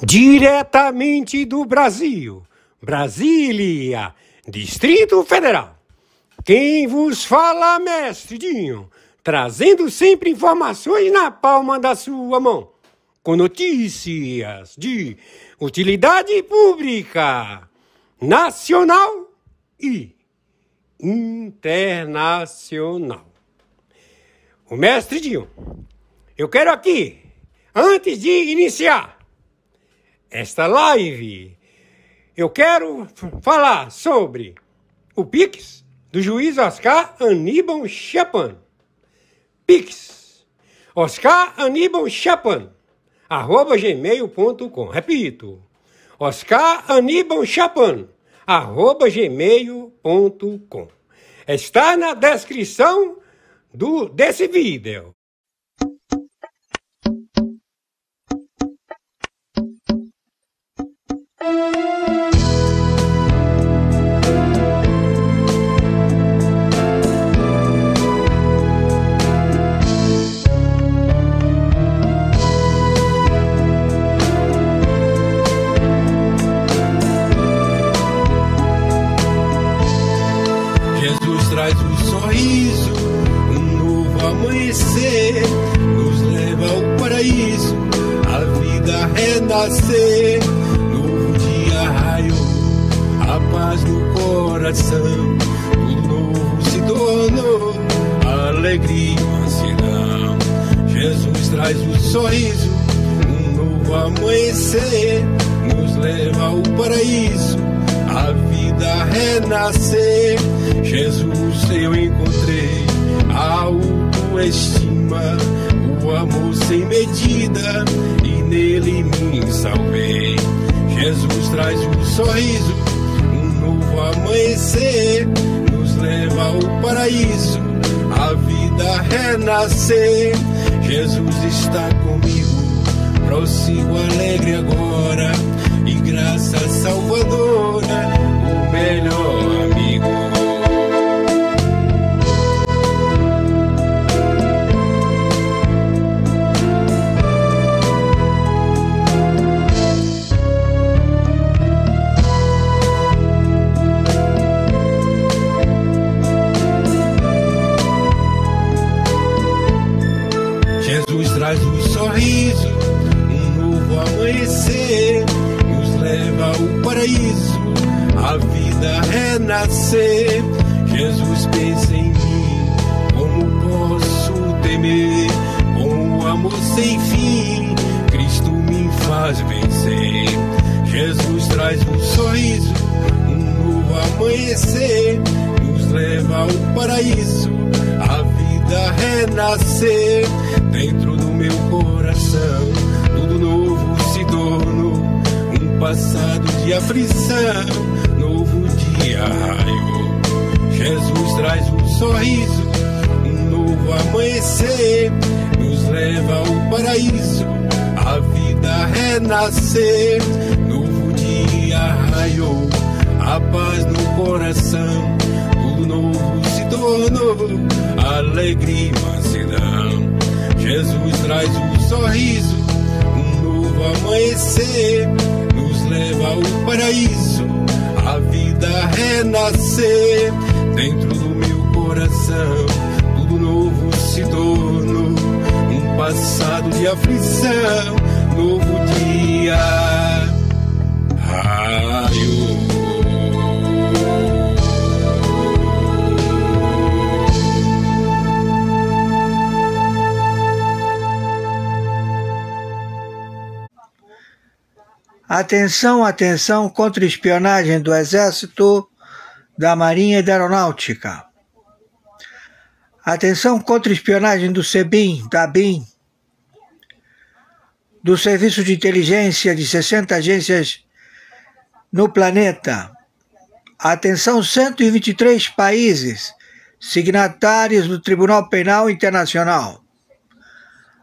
Diretamente do Brasil, Brasília, Distrito Federal. Quem vos fala, mestre Dinho, trazendo sempre informações na palma da sua mão, com notícias de utilidade pública, nacional e internacional. O mestre Dinho, eu quero aqui, antes de iniciar esta live, eu quero falar sobre o Pix do juiz Oscar Aníbal Chapan. Pix, Oscar Aníbal Chapan, @gmail.com. Repito, Oscar Aníbal Chapan, @gmail.com. Está na descrição desse vídeo. Jesus traz um sorriso, um novo amanhecer, nos leva ao paraíso, a vida renascer. Novo dia raiou, a paz no coração, tudo novo se tornou, alegria e mansidão. Jesus traz um sorriso, um novo amanhecer, nos leva ao paraíso, a vida renascer. Jesus eu encontrei a autoestima, o amor sem medida, e nele me salvei. Jesus traz um sorriso, um novo amanhecer, nos leva ao paraíso, a vida renascer. Jesus está comigo, prossigo alegre agora, e graça salvadora, o melhor amigo. Jesus traz um sorriso, um novo amanhecer, nos leva ao paraíso, a vida renascer. Jesus pensa em mim, como posso temer? Com o amor sem fim, Cristo me faz vencer. Jesus traz um sorriso, um novo amanhecer, nos leva ao paraíso, a vida renascer. Dentro do meu coração, tudo novo se tornou, um passado de aflição, novo dia raiou. Jesus traz um sorriso, um novo amanhecer, nos leva ao paraíso, a vida renascer. Novo dia raiou, a paz no coração, tudo novo se tornou, alegria e mansidão. Jesus traz um sorriso, um novo amanhecer, nos leva ao paraíso, a vida renascer. Dentro do meu coração, tudo novo se tornou, um passado de aflição, novo dia raiou. Atenção, atenção, contra-espionagem do Exército, da Marinha e da Aeronáutica. Atenção, contra-espionagem do SEBIN, da ABIN, do Serviço de Inteligência de 60 agências no planeta. Atenção, 123 países signatários do Tribunal Penal Internacional.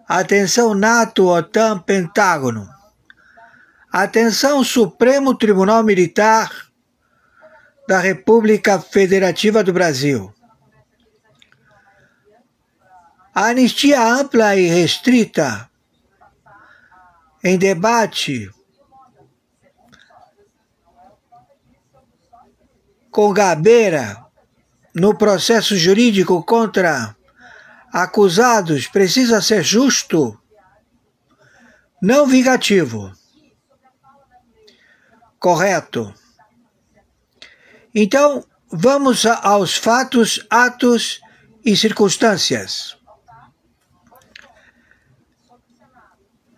Atenção, NATO, OTAN, Pentágono. Atenção, Supremo Tribunal Militar da República Federativa do Brasil. A anistia ampla e restrita em debate com Gabeira no processo jurídico contra acusados precisa ser justo, não vingativo. Correto. Então, vamos aos fatos, atos e circunstâncias.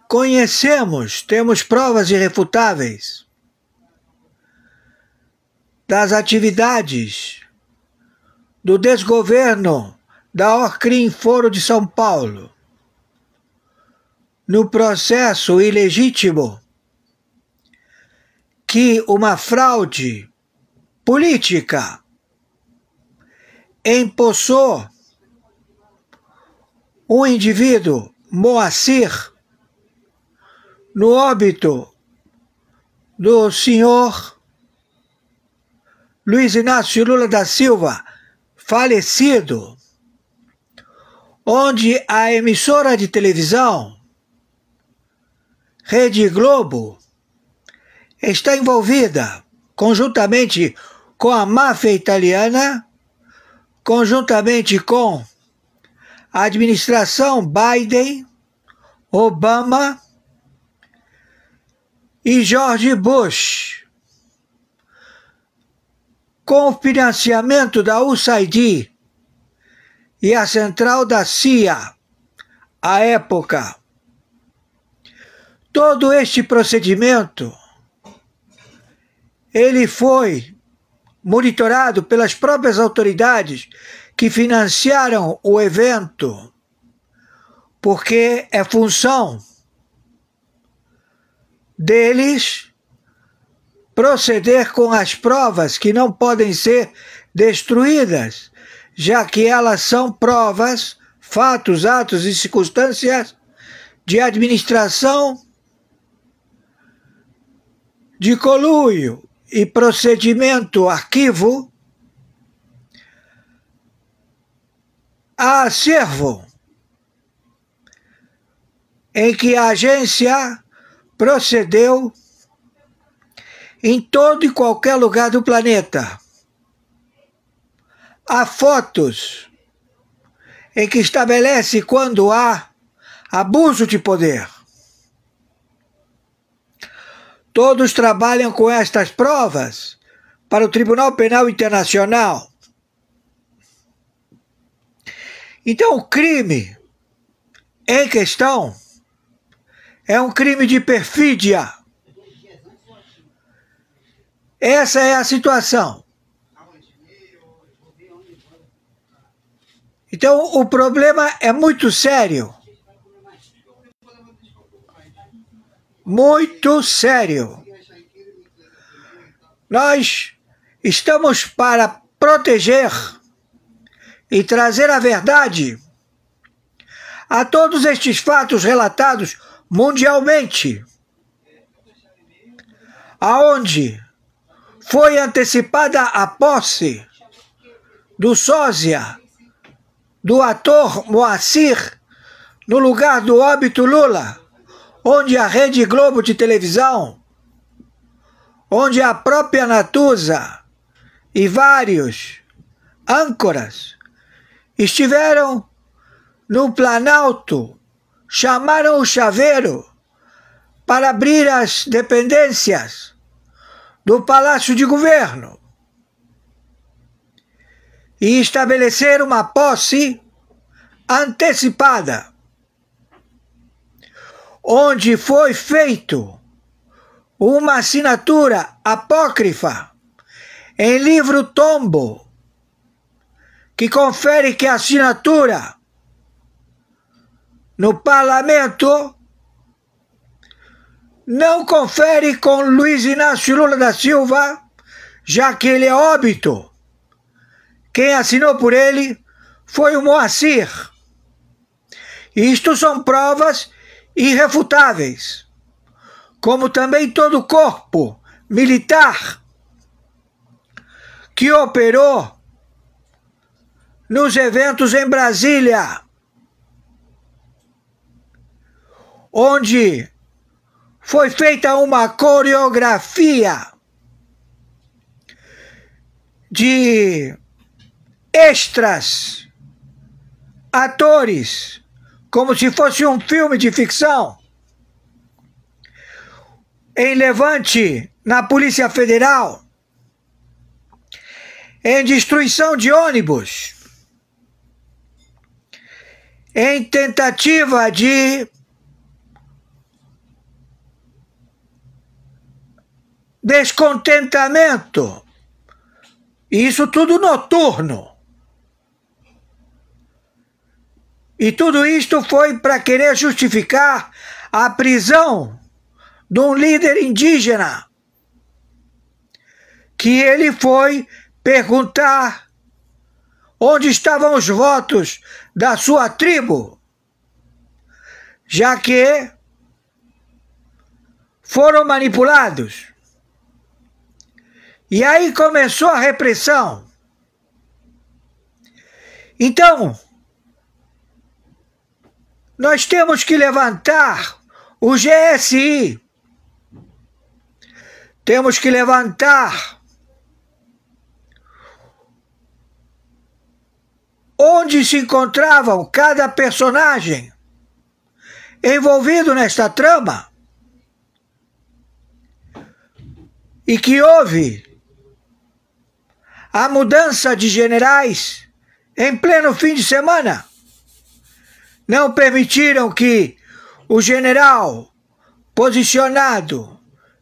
Conhecemos, temos provas irrefutáveis das atividades do desgoverno da Orcrim Foro de São Paulo no processo ilegítimo que uma fraude política empossou um indivíduo, Moacir, no óbito do senhor Luiz Inácio Lula da Silva, falecido, onde a emissora de televisão Rede Globo está envolvida conjuntamente com a máfia italiana, conjuntamente com a administração Biden, Obama e George Bush, com o financiamento da USAID e a central da CIA, à época. Todo este procedimento, ele foi monitorado pelas próprias autoridades que financiaram o evento, porque é função deles proceder com as provas que não podem ser destruídas, já que elas são provas, fatos, atos e circunstâncias de administração, de conluio e procedimento arquivo a acervo em que a agência procedeu em todo e qualquer lugar do planeta. Há fotos em que estabelece quando há abuso de poder. Todos trabalham com estas provas para o Tribunal Penal Internacional. Então, o crime em questão é um crime de perfídia. Essa é a situação. Então, o problema é muito sério. Muito sério. Nós estamos para proteger e trazer a verdade a todos estes fatos relatados mundialmente, aonde foi antecipada a posse do sósia do ator Moacir no lugar do óbito Lula, onde a Rede Globo de televisão, onde a própria Natuza e vários âncoras estiveram no Planalto, chamaram o chaveiro para abrir as dependências do Palácio de Governo e estabelecer uma posse antecipada, onde foi feito uma assinatura apócrifa em livro tombo, que confere que a assinatura no parlamento não confere com Luiz Inácio Lula da Silva, já que ele é óbito. Quem assinou por ele foi o Moacir. Isto são provas irrefutáveis, como também todo o corpo militar que operou nos eventos em Brasília, onde foi feita uma coreografia de extras, atores, como se fosse um filme de ficção, em levante na Polícia Federal, em destruição de ônibus, em tentativa de descontentamento, isso tudo noturno. E tudo isto foi para querer justificar a prisão de um líder indígena, que ele foi perguntar onde estavam os votos da sua tribo, já que foram manipulados. E aí começou a repressão. Então, nós temos que levantar o GSI, temos que levantar onde se encontravam cada personagem envolvido nesta trama, e que houve a mudança de generais em pleno fim de semana. Não permitiram que o general posicionado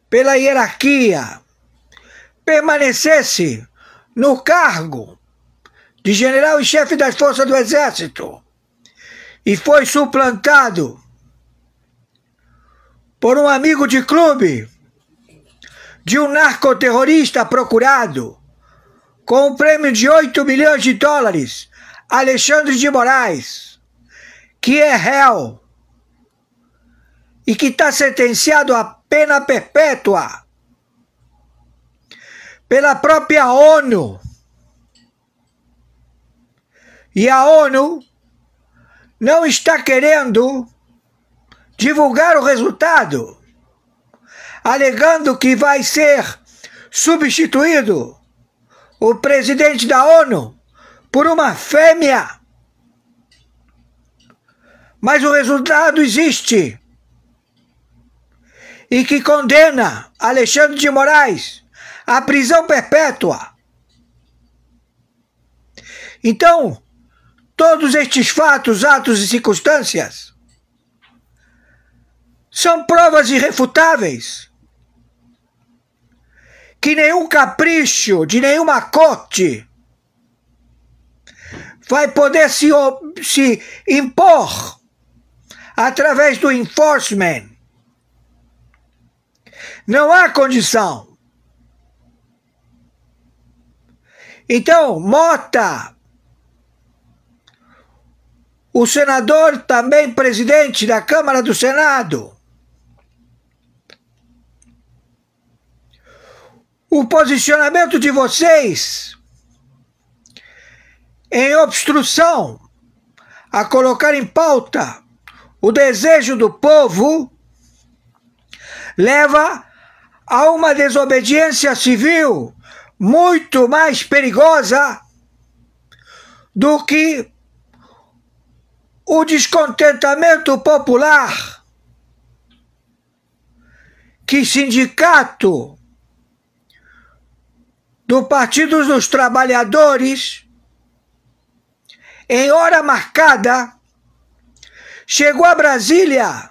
pela hierarquia permanecesse no cargo de general e chefe das forças do Exército, e foi suplantado por um amigo de clube de um narcoterrorista procurado com um prêmio de 8 milhões de dólares, Alexandre de Moraes, que é réu e que está sentenciado a pena perpétua pela própria ONU. E a ONU não está querendo divulgar o resultado, alegando que vai ser substituído o presidente da ONU por uma fêmea. Mas o resultado existe, e que condena Alexandre de Moraes à prisão perpétua. Então, todos estes fatos, atos e circunstâncias são provas irrefutáveis que nenhum capricho de nenhuma corte vai poder se impor através do enforcement. Não há condição. Então, Mota, o senador também presidente da Câmara do Senado, o posicionamento de vocês em obstrução a colocar em pauta o desejo do povo leva a uma desobediência civil muito mais perigosa do que o descontentamento popular que sindicato do Partido dos Trabalhadores, em hora marcada, chegou a Brasília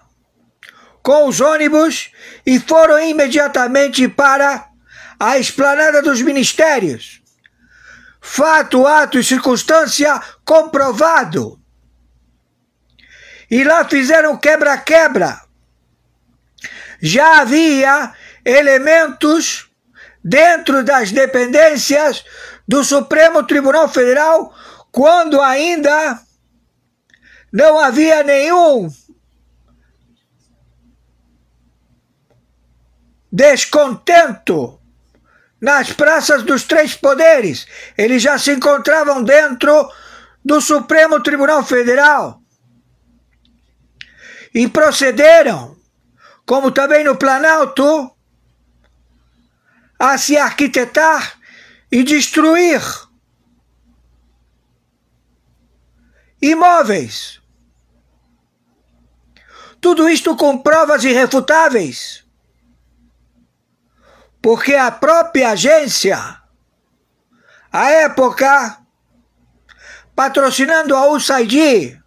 com os ônibus e foram imediatamente para a esplanada dos ministérios. Fato, ato e circunstância comprovado. E lá fizeram quebra-quebra. Já havia elementos dentro das dependências do Supremo Tribunal Federal, quando ainda não havia nenhum descontento nas praças dos três poderes. Eles já se encontravam dentro do Supremo Tribunal Federal e procederam, como também no Planalto, a se arquitetar e destruir imóveis. Tudo isto com provas irrefutáveis, porque a própria agência, à época, patrocinando a USAID,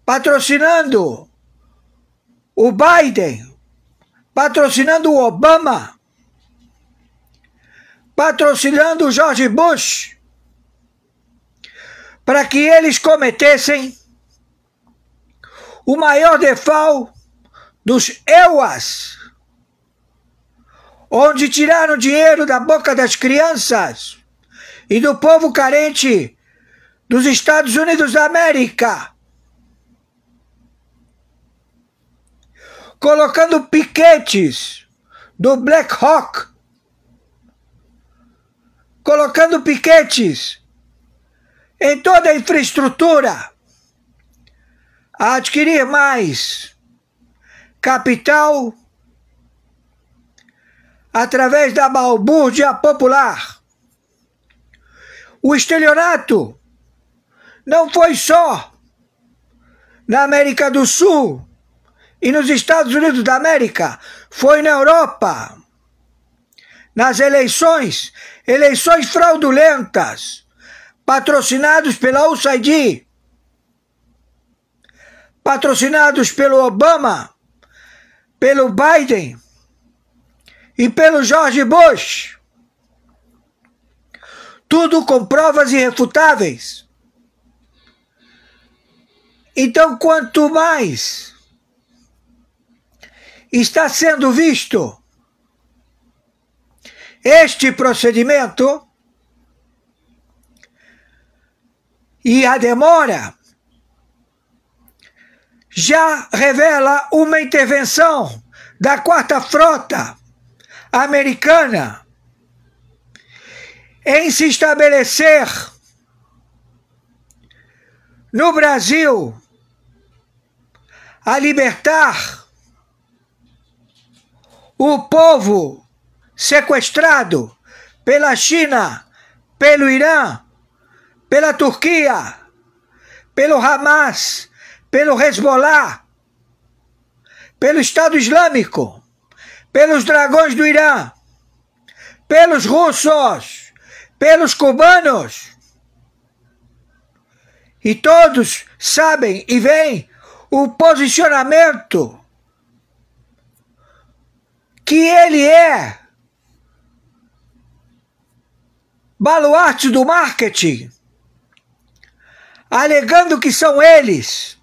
patrocinando o Biden, patrocinando o Obama, patrocinando o George Bush, para que eles cometessem o maior default dos EUAs, onde tiraram dinheiro da boca das crianças e do povo carente dos Estados Unidos da América, colocando piquetes do Black Hawk, colocando piquetes em toda a infraestrutura, a adquirir mais capital através da balbúrdia popular. O estelionato não foi só na América do Sul e nos Estados Unidos da América, foi na Europa, nas eleições fraudulentas, patrocinados pela USAID, patrocinados pelo Obama, pelo Biden e pelo George Bush. Tudo com provas irrefutáveis. Então, quanto mais está sendo visto este procedimento e a demora, já revela uma intervenção da Quarta Frota americana em se estabelecer no Brasil, a libertar o povo sequestrado pela China, pelo Irã, pela Turquia, pelo Hamas, pelo Hezbollah, pelo Estado Islâmico, pelos dragões do Irã, pelos russos, pelos cubanos. E todos sabem e veem o posicionamento que ele é baluarte do marketing, alegando que são eles,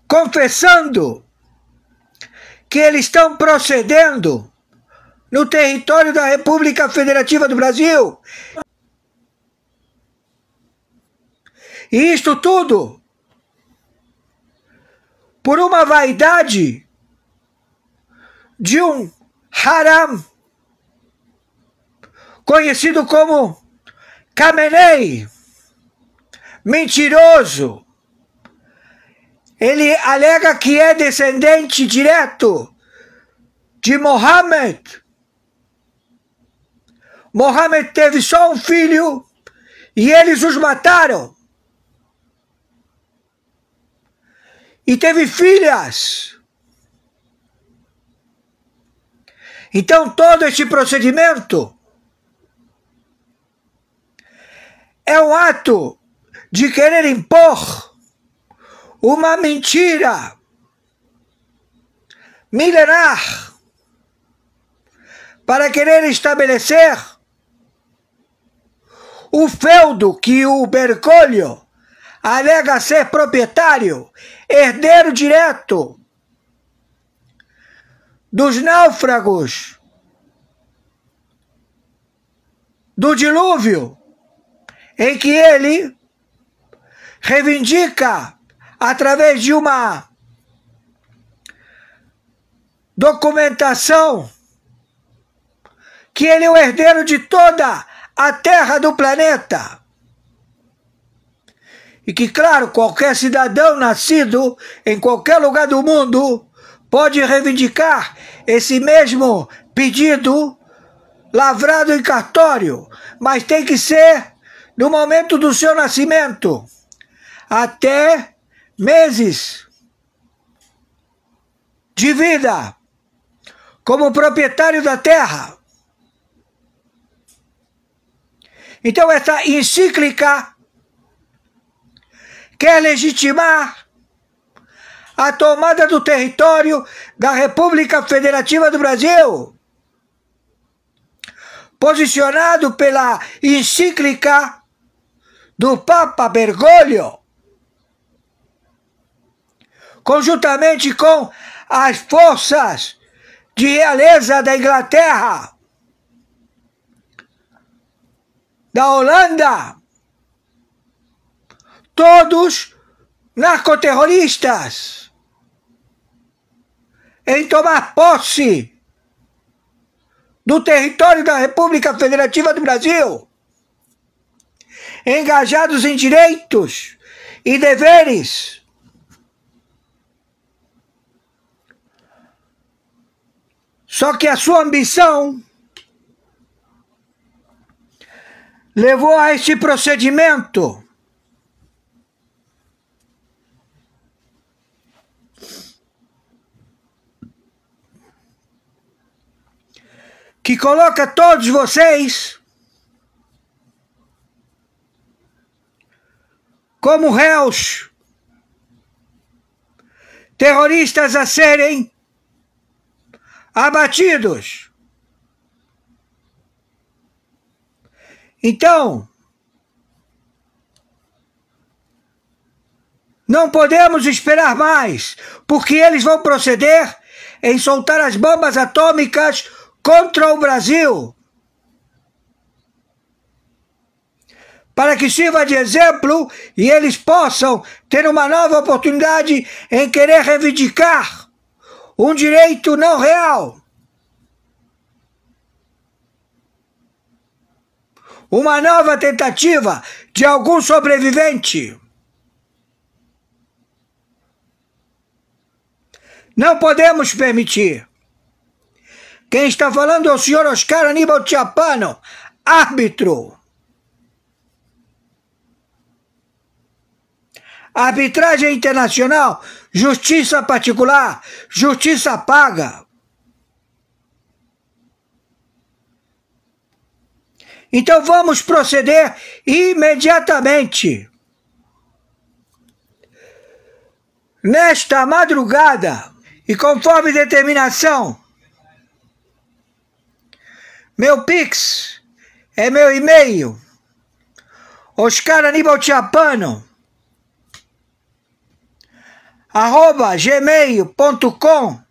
confessando que eles estão procedendo no território da República Federativa do Brasil. E isto tudo por uma vaidade de um haram conhecido como Khamenei, mentiroso. Ele alega que é descendente direto de Mohammed. Mohammed teve só um filho e eles os mataram. E teve filhas. Então todo este procedimento é um ato de querer impor uma mentira milenar para querer estabelecer o feudo que o Bergoglio alega ser proprietário, herdeiro direto dos náufragos do dilúvio, em que ele reivindica, através de uma documentação, que ele é o herdeiro de toda a terra do planeta. E que, claro, qualquer cidadão nascido em qualquer lugar do mundo pode reivindicar esse mesmo pedido lavrado em cartório, mas tem que ser no momento do seu nascimento, até meses de vida como proprietário da terra. Então essa encíclica quer legitimar a tomada do território da República Federativa do Brasil, posicionado pela encíclica do Papa Bergoglio, conjuntamente com as forças de realeza da Inglaterra, da Holanda, todos narcoterroristas, em tomar posse do território da República Federativa do Brasil, engajados em direitos e deveres. Só que a sua ambição levou a este procedimento que coloca todos vocês como réus, terroristas a serem abatidos. Então, não podemos esperar mais, porque eles vão proceder em soltar as bombas atômicas contra o Brasil, para que sirva de exemplo e eles possam ter uma nova oportunidade em querer reivindicar um direito não real, uma nova tentativa de algum sobrevivente. Não podemos permitir. Quem está falando é o senhor Oscar Aníbal Chapano, árbitro. Arbitragem internacional, justiça particular, justiça paga. Então vamos proceder imediatamente. Nesta madrugada, e conforme determinação, meu Pix é meu e-mail, Oscar Aníbal Chapano, @gmail.com,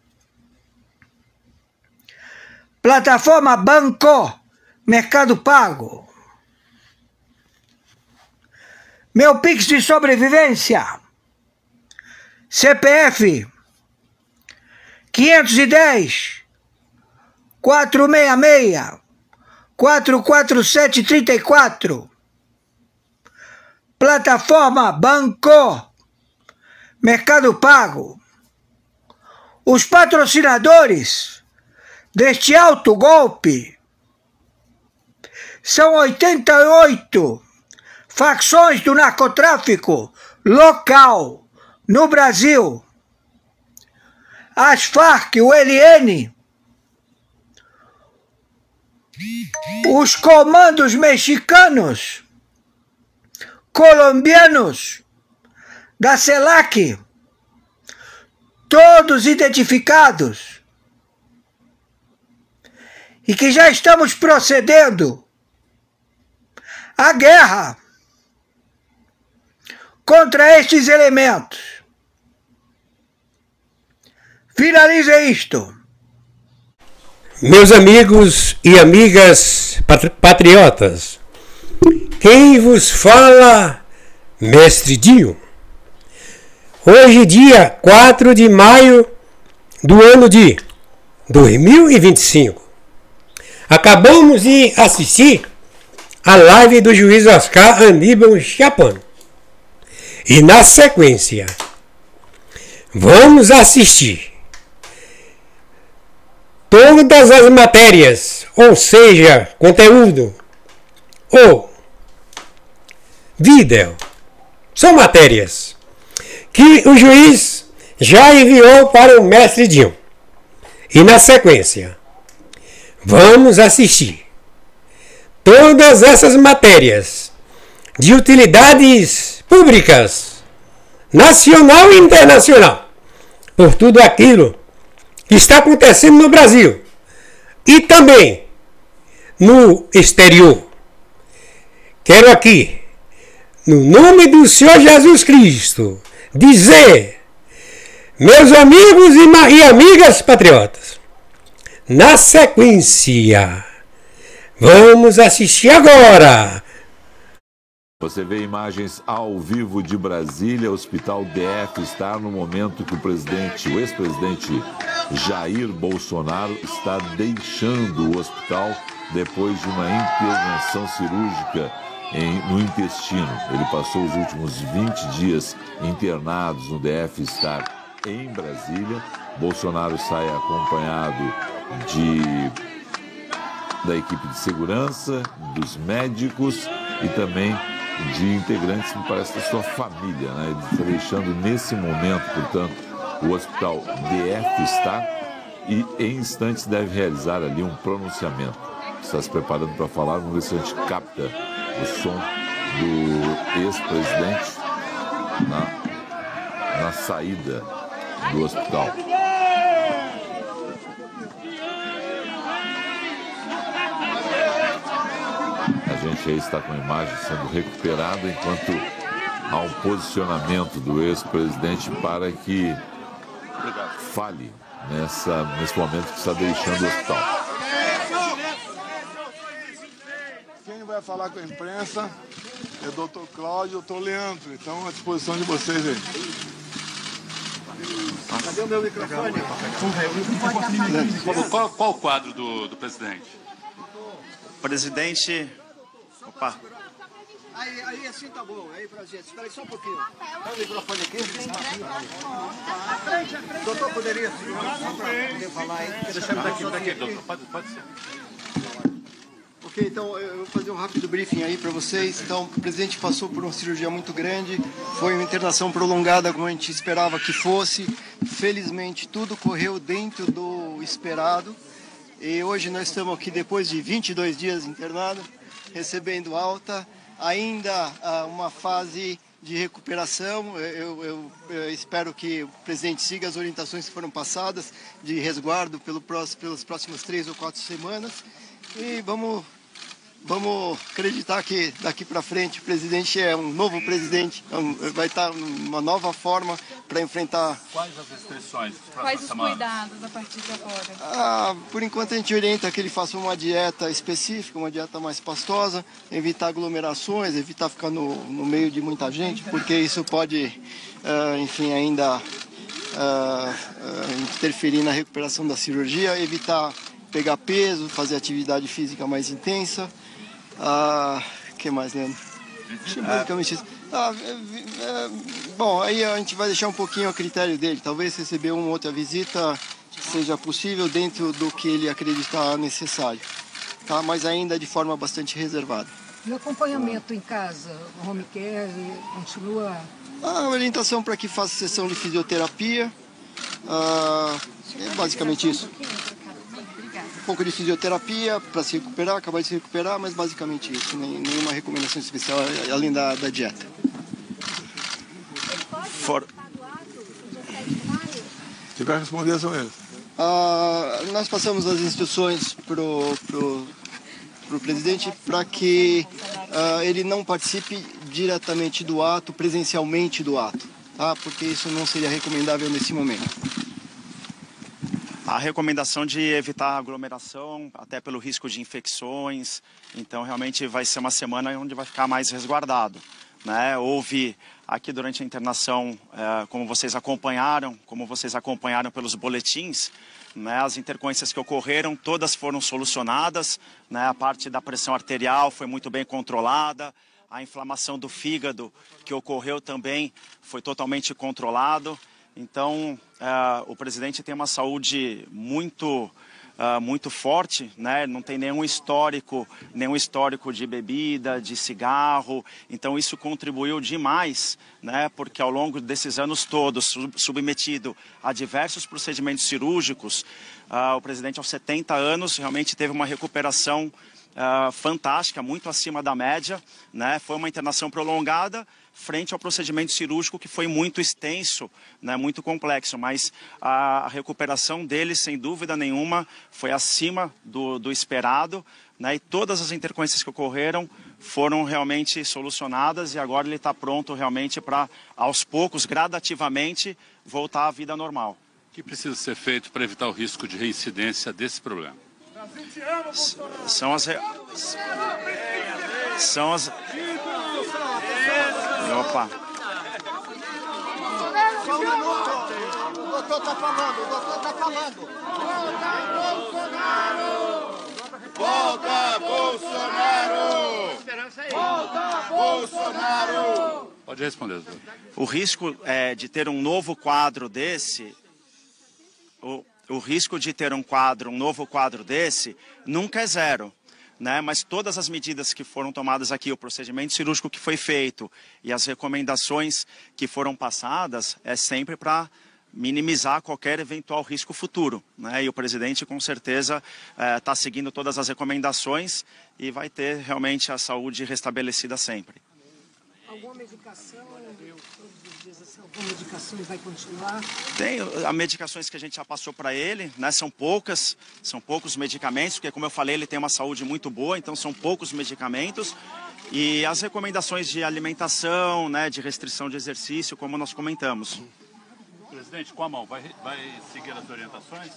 plataforma Banco, Mercado Pago. Meu Pix de sobrevivência, CPF 510 466 44734, plataforma Banco, Mercado Pago. Os patrocinadores deste alto golpe são 88 facções do narcotráfico local no Brasil. As Farc, o ELN, os comandos mexicanos, colombianos, da CELAC, todos identificados, e que já estamos procedendo à guerra contra estes elementos. Finalize isto. Meus amigos e amigas patriotas, quem vos fala, Mestre Dio. Hoje, dia 4 de maio do ano de 2025. Acabamos de assistir a live do juiz Oscar Aníbal Chapano. E na sequência, vamos assistir todas as matérias, ou seja, conteúdo, ou vídeo, são matérias que o juiz já enviou para o mestre Dinho. E na sequência, vamos assistir todas essas matérias de utilidades públicas, nacional e internacional, por tudo aquilo que está acontecendo no Brasil e também no exterior. Quero aqui, no nome do Senhor Jesus Cristo, dizer, meus amigos e amigas patriotas, na sequência, vamos assistir agora. Você vê imagens ao vivo de Brasília. O Hospital DF está no momento que o ex-presidente Jair Bolsonaro está deixando o hospital depois de uma intervenção cirúrgica no intestino. Ele passou os últimos 20 dias internados no DF, está em Brasília. Bolsonaro sai acompanhado da equipe de segurança, dos médicos e também de integrantes, me parece, da sua família, né? Ele está deixando nesse momento, portanto, o hospital DF está e em instantes deve realizar ali um pronunciamento. Está se preparando para falar, vamos ver se a gente capta o som do ex-presidente na saída do hospital. A gente aí está com a imagem sendo recuperada enquanto há um posicionamento do ex-presidente para que fale nesse momento que está deixando o hospital. Quem vai falar com a imprensa é o Dr. Cláudio e o Dr. Leandro. Então, à disposição de vocês aí. Cadê o meu microfone? Qual o quadro do presidente? O presidente... Opa. Aí assim tá bom, aí pra gente. Espera aí só um pouquinho. Dá o microfone aqui. Doutor, poderia segurar só pra poder falar aí? Daqui, doutor. Pode ser. Ok, então eu vou fazer um rápido briefing aí para vocês. Então, o presidente passou por uma cirurgia muito grande, foi uma internação prolongada como a gente esperava que fosse. Felizmente, tudo correu dentro do esperado. E hoje nós estamos aqui depois de 22 dias internado, recebendo alta, ainda uma fase de recuperação. Eu espero que o presidente siga as orientações que foram passadas de resguardo pelas próximas 3 ou 4 semanas. E vamos acreditar que daqui para frente o presidente é um novo presidente, vai estar uma nova forma para enfrentar. Quais as restrições? Quais os cuidados a partir de agora? Por enquanto a gente orienta que ele faça uma dieta específica, uma dieta mais pastosa, evitar aglomerações, evitar ficar no meio de muita gente, porque isso pode, enfim, ainda interferir na recuperação da cirurgia, evitar pegar peso, fazer atividade física mais intensa. Que mais, Leandro? Basicamente isso. Bom, aí a gente vai deixar um pouquinho a critério dele. Talvez receber uma outra visita seja possível dentro do que ele acreditar necessário, tá? Mas ainda de forma bastante reservada. E o acompanhamento em casa, o home care, continua? A orientação para que faça sessão de fisioterapia, é basicamente isso. Um pouco de fisioterapia para se recuperar, acabar de se recuperar, mas basicamente isso, nenhuma recomendação especial além da dieta. Quem vai responder são eles. Nós passamos as instruções pro presidente para que ele não participe diretamente do ato, presencialmente do ato, tá? Porque isso não seria recomendável nesse momento. A recomendação de evitar aglomeração, até pelo risco de infecções, então realmente vai ser uma semana onde vai ficar mais resguardado, né? Houve aqui durante a internação, como vocês acompanharam pelos boletins, né, as intercorrências que ocorreram, todas foram solucionadas, né? A parte da pressão arterial foi muito bem controlada, a inflamação do fígado que ocorreu também foi totalmente controlado. Então, o presidente tem uma saúde muito muito forte, né? Não tem nenhum histórico de bebida, de cigarro, então isso contribuiu demais, né? Porque ao longo desses anos todos, submetido a diversos procedimentos cirúrgicos, o presidente aos 70 anos realmente teve uma recuperação fantástica, muito acima da média, né? Foi uma internação prolongada frente ao procedimento cirúrgico que foi muito extenso, né? Muito complexo, mas a recuperação dele, sem dúvida nenhuma, foi acima do esperado, né? E todas as intercorrências que ocorreram foram realmente solucionadas e agora ele está pronto realmente para, aos poucos, gradativamente, voltar à vida normal. O que precisa ser feito para evitar o risco de reincidência desse problema? Opa. Só um minuto. O doutor está falando. Volta, Bolsonaro! Volta, Bolsonaro! Pode responder, doutor. O risco de ter um novo quadro desse... O risco de ter um novo quadro desse, nunca é zero, né? Mas todas as medidas que foram tomadas aqui, o procedimento cirúrgico que foi feito e as recomendações que foram passadas, é sempre para minimizar qualquer eventual risco futuro, né? E o presidente, com certeza, está seguindo todas as recomendações e vai ter realmente a saúde restabelecida sempre. Alguma medicação, todos os dias, assim, alguma medicação vai continuar? Tem as medicações que a gente já passou para ele, né? São poucos medicamentos, porque como eu falei, ele tem uma saúde muito boa, então são poucos medicamentos. E as recomendações de alimentação, né? De restrição de exercício, como nós comentamos. Presidente, com a mão, vai seguir as orientações?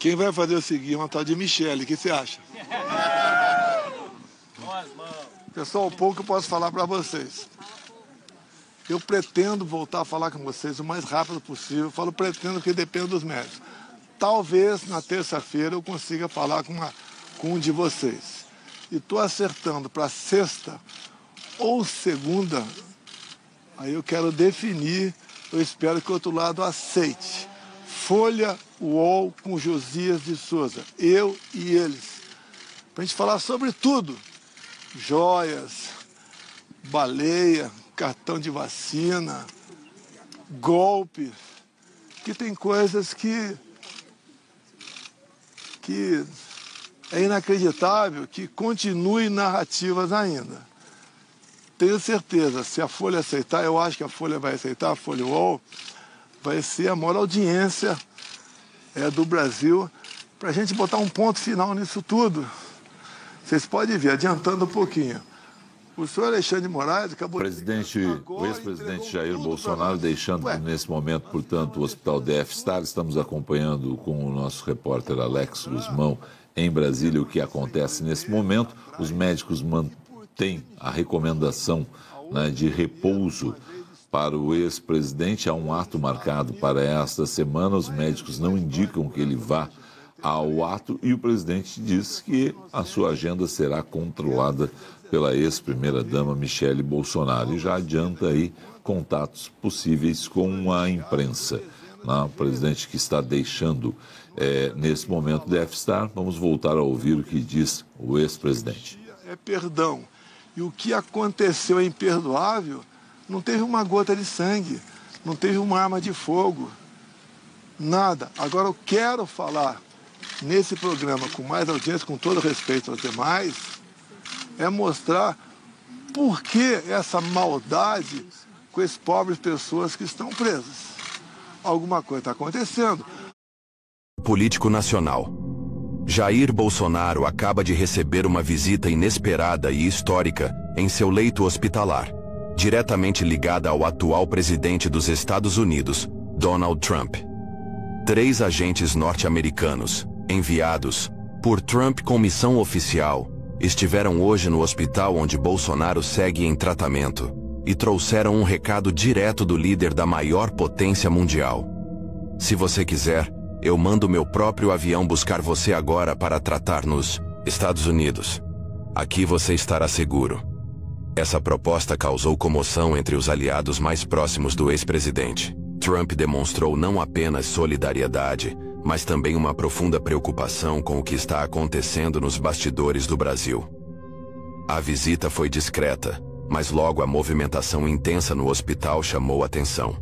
Quem vai fazer eu seguir é uma tal de Michele, o que você acha? Com as mãos. Pessoal, o pouco que eu posso falar para vocês. Eu pretendo voltar a falar com vocês o mais rápido possível. Eu falo pretendo porque depende dos médicos. Talvez na terça-feira eu consiga falar com um de vocês. E estou acertando para sexta ou segunda. Aí eu quero definir, eu espero que o outro lado aceite. Folha UOL com Josias de Souza. Eu e eles. Para a gente falar sobre tudo. Joias, baleia, cartão de vacina, golpe, que tem coisas que é inacreditável que continue narrativas ainda. Tenho certeza, se a Folha aceitar, eu acho que a Folha vai aceitar, a Folha UOL, vai ser a maior audiência do Brasil, para a gente botar um ponto final nisso tudo. Vocês podem ver, adiantando um pouquinho. O senhor Alexandre de Moraes acabou... O ex-presidente Jair Bolsonaro deixando nesse momento, portanto, o Hospital DF-Star. Estamos acompanhando com o nosso repórter Alex Guzmão em Brasília o que acontece nesse momento. Os médicos mantêm a recomendação, né, de repouso para o ex-presidente. Há um ato marcado para esta semana. Os médicos não indicam que ele vá ao ato e o presidente diz que a sua agenda será controlada pela ex-primeira-dama Michele Bolsonaro e já adianta aí contatos possíveis com a imprensa. O presidente que está deixando nesse momento deve estar. Vamos voltar a ouvir o que diz o ex-presidente. É perdão. E o que aconteceu é imperdoável. Não teve uma gota de sangue, não teve uma arma de fogo, nada. Agora eu quero falar nesse programa, com mais audiência, com todo respeito aos demais, é mostrar por que essa maldade com as pobres pessoas que estão presas. Alguma coisa está acontecendo. Político nacional. Jair Bolsonaro acaba de receber uma visita inesperada e histórica em seu leito hospitalar, diretamente ligada ao atual presidente dos Estados Unidos, Donald Trump. 3 agentes norte-americanos, enviados por Trump com missão oficial, estiveram hoje no hospital onde Bolsonaro segue em tratamento e trouxeram um recado direto do líder da maior potência mundial. Se você quiser, eu mando meu próprio avião buscar você agora para tratar nos Estados Unidos. Aqui você estará seguro. Essa proposta causou comoção entre os aliados mais próximos do ex-presidente. Trump demonstrou não apenas solidariedade, mas também uma profunda preocupação com o que está acontecendo nos bastidores do Brasil. A visita foi discreta, mas logo a movimentação intensa no hospital chamou atenção.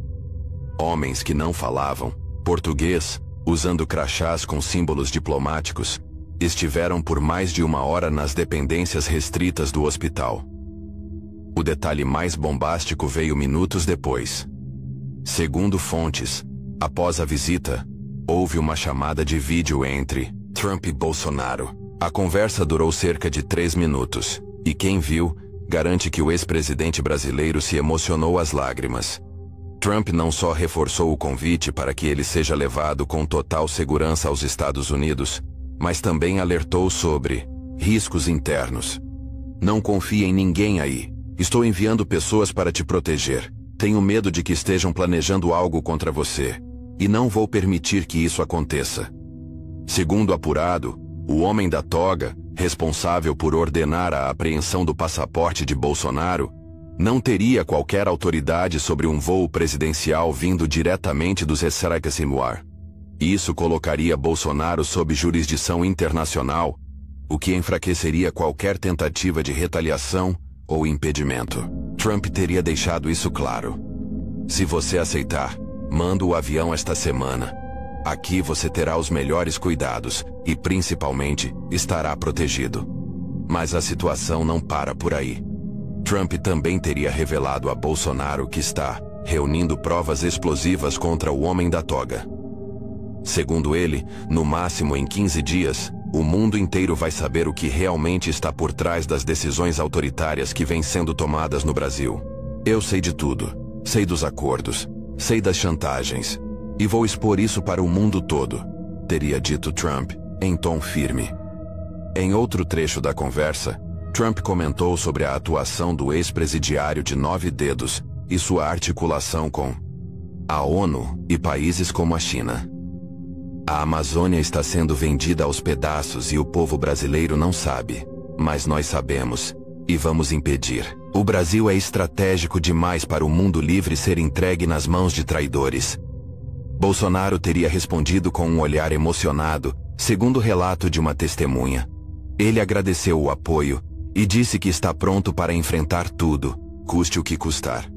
Homens que não falavam português, usando crachás com símbolos diplomáticos, estiveram por mais de 1 hora nas dependências restritas do hospital. O detalhe mais bombástico veio minutos depois. Segundo fontes, após a visita, houve uma chamada de vídeo entre Trump e Bolsonaro. A conversa durou cerca de 3 minutos, e quem viu, garante que o ex-presidente brasileiro se emocionou às lágrimas. Trump não só reforçou o convite para que ele seja levado com total segurança aos Estados Unidos, mas também alertou sobre riscos internos. Não confie em ninguém aí. Estou enviando pessoas para te proteger. Tenho medo de que estejam planejando algo contra você. E não vou permitir que isso aconteça. Segundo apurado, o homem da toga, responsável por ordenar a apreensão do passaporte de Bolsonaro, não teria qualquer autoridade sobre um voo presidencial vindo diretamente dos Estados Unidos. Isso colocaria Bolsonaro sob jurisdição internacional, o que enfraqueceria qualquer tentativa de retaliação ou impedimento. Trump teria deixado isso claro. Se você aceitar, mando o avião esta semana. Aqui você terá os melhores cuidados e, principalmente, estará protegido. Mas a situação não para por aí. Trump também teria revelado a Bolsonaro que está reunindo provas explosivas contra o homem da toga. Segundo ele, no máximo em 15 dias, o mundo inteiro vai saber o que realmente está por trás das decisões autoritárias que vêm sendo tomadas no Brasil. Eu sei de tudo. Sei dos acordos. Sei das chantagens. E vou expor isso para o mundo todo, teria dito Trump, em tom firme. Em outro trecho da conversa, Trump comentou sobre a atuação do ex-presidiário de 9 dedos e sua articulação com a ONU e países como a China. A Amazônia está sendo vendida aos pedaços e o povo brasileiro não sabe, mas nós sabemos, e vamos impedir. O Brasil é estratégico demais para o mundo livre ser entregue nas mãos de traidores. Bolsonaro teria respondido com um olhar emocionado, segundo o relato de uma testemunha. Ele agradeceu o apoio e disse que está pronto para enfrentar tudo, custe o que custar.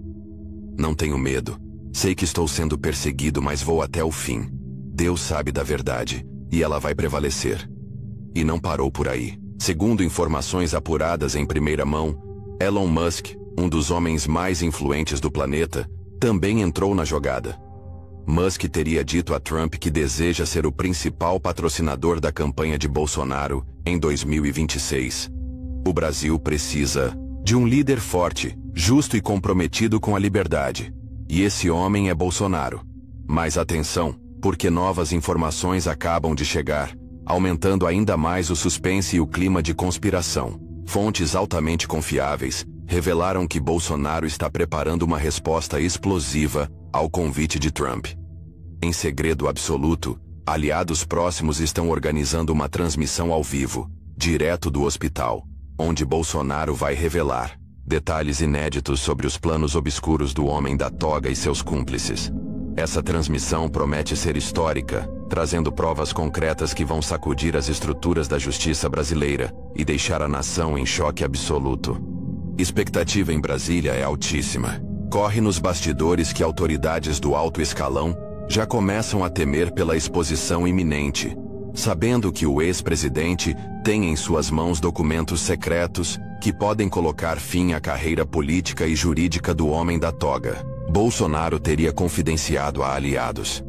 Não tenho medo. Sei que estou sendo perseguido, mas vou até o fim. Deus sabe da verdade, e ela vai prevalecer. E não parou por aí. Segundo informações apuradas em primeira mão, Elon Musk, um dos homens mais influentes do planeta, também entrou na jogada. Musk teria dito a Trump que deseja ser o principal patrocinador da campanha de Bolsonaro em 2026. O Brasil precisa de um líder forte, justo e comprometido com a liberdade. E esse homem é Bolsonaro. Mas atenção, porque novas informações acabam de chegar, aumentando ainda mais o suspense e o clima de conspiração. Fontes altamente confiáveis revelaram que Bolsonaro está preparando uma resposta explosiva ao convite de Trump. Em segredo absoluto, aliados próximos estão organizando uma transmissão ao vivo, direto do hospital, onde Bolsonaro vai revelar detalhes inéditos sobre os planos obscuros do homem da toga e seus cúmplices. Essa transmissão promete ser histórica, trazendo provas concretas que vão sacudir as estruturas da justiça brasileira e deixar a nação em choque absoluto. Expectativa em Brasília é altíssima. Corre nos bastidores que autoridades do alto escalão já começam a temer pela exposição iminente, sabendo que o ex-presidente tem em suas mãos documentos secretos que podem colocar fim à carreira política e jurídica do homem da toga. Bolsonaro teria confidenciado a aliados.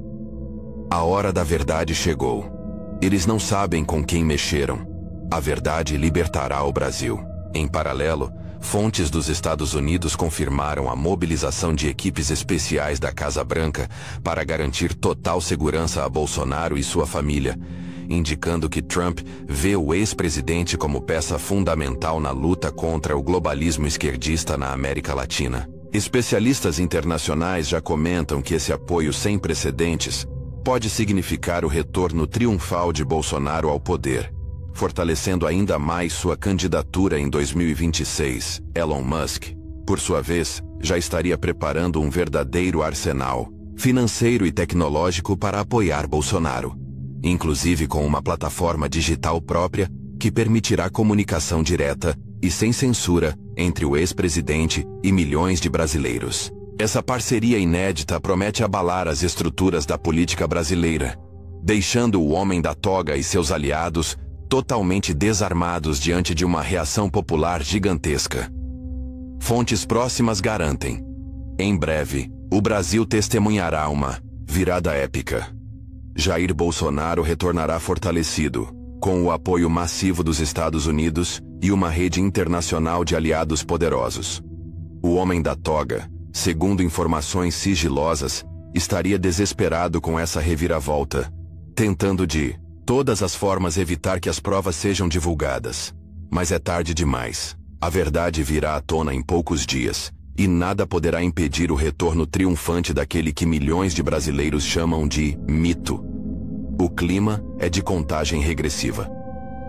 A hora da verdade chegou. Eles não sabem com quem mexeram. A verdade libertará o Brasil. Em paralelo, fontes dos Estados Unidos confirmaram a mobilização de equipes especiais da Casa Branca para garantir total segurança a Bolsonaro e sua família, indicando que Trump vê o ex-presidente como peça fundamental na luta contra o globalismo esquerdista na América Latina. Especialistas internacionais já comentam que esse apoio sem precedentes pode significar o retorno triunfal de Bolsonaro ao poder, fortalecendo ainda mais sua candidatura em 2026. Elon Musk, por sua vez, já estaria preparando um verdadeiro arsenal financeiro e tecnológico para apoiar Bolsonaro. inclusive com uma plataforma digital própria que permitirá comunicação direta e sem censura entre o ex-presidente e milhões de brasileiros. Essa parceria inédita promete abalar as estruturas da política brasileira, deixando o homem da toga e seus aliados totalmente desarmados diante de uma reação popular gigantesca. Fontes próximas garantem: em breve, o Brasil testemunhará uma virada épica. Jair Bolsonaro retornará fortalecido, com o apoio massivo dos Estados Unidos e uma rede internacional de aliados poderosos. O homem da toga, segundo informações sigilosas, estaria desesperado com essa reviravolta, tentando de todas as formas evitar que as provas sejam divulgadas. Mas é tarde demais. A verdade virá à tona em poucos dias, e nada poderá impedir o retorno triunfante daquele que milhões de brasileiros chamam de mito. O clima é de contagem regressiva.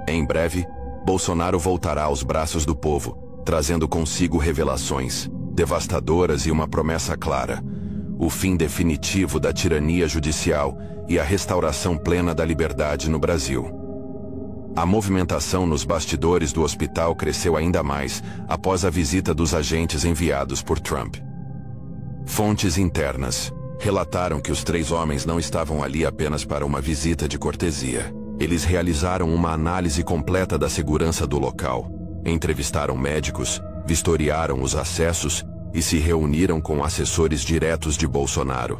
Em breve, Bolsonaro voltará aos braços do povo, trazendo consigo revelações devastadoras e uma promessa clara: o fim definitivo da tirania judicial e a restauração plena da liberdade no Brasil. A movimentação nos bastidores do hospital cresceu ainda mais após a visita dos agentes enviados por Trump. Fontes internas relataram que os 3 homens não estavam ali apenas para uma visita de cortesia. Eles realizaram uma análise completa da segurança do local, entrevistaram médicos, vistoriaram os acessos e se reuniram com assessores diretos de Bolsonaro.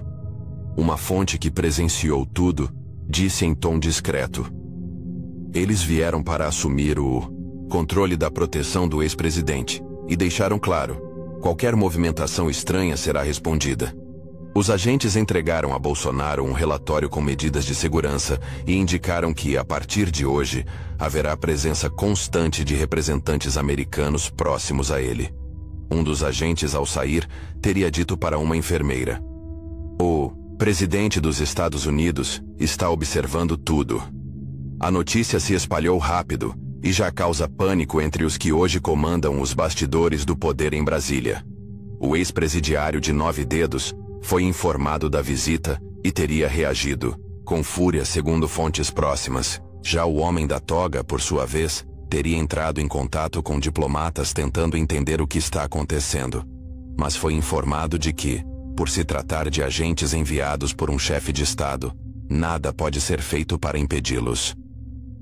Uma fonte que presenciou tudo disse em tom discreto: eles vieram para assumir o controle da proteção do ex-presidente e deixaram claro: qualquer movimentação estranha será respondida. Os agentes entregaram a Bolsonaro um relatório com medidas de segurança e indicaram que, a partir de hoje, haverá presença constante de representantes americanos próximos a ele. Um dos agentes, ao sair, teria dito para uma enfermeira: o presidente dos Estados Unidos está observando tudo. A notícia se espalhou rápido e já causa pânico entre os que hoje comandam os bastidores do poder em Brasília. O ex-presidiário de 9 dedos foi informado da visita e teria reagido com fúria, segundo fontes próximas. Já o homem da toga, por sua vez, teria entrado em contato com diplomatas tentando entender o que está acontecendo. Mas foi informado de que, por se tratar de agentes enviados por um chefe de Estado, nada pode ser feito para impedi-los.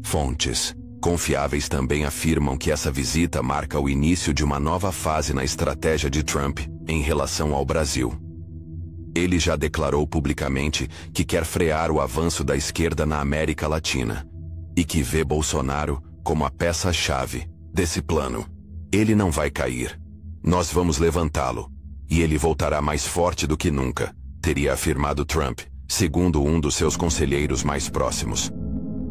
Fontes confiáveis também afirmam que essa visita marca o início de uma nova fase na estratégia de Trump em relação ao Brasil. Ele já declarou publicamente que quer frear o avanço da esquerda na América Latina e que vê Bolsonaro como a peça-chave desse plano. Ele não vai cair. Nós vamos levantá-lo, e ele voltará mais forte do que nunca, teria afirmado Trump, segundo um dos seus conselheiros mais próximos.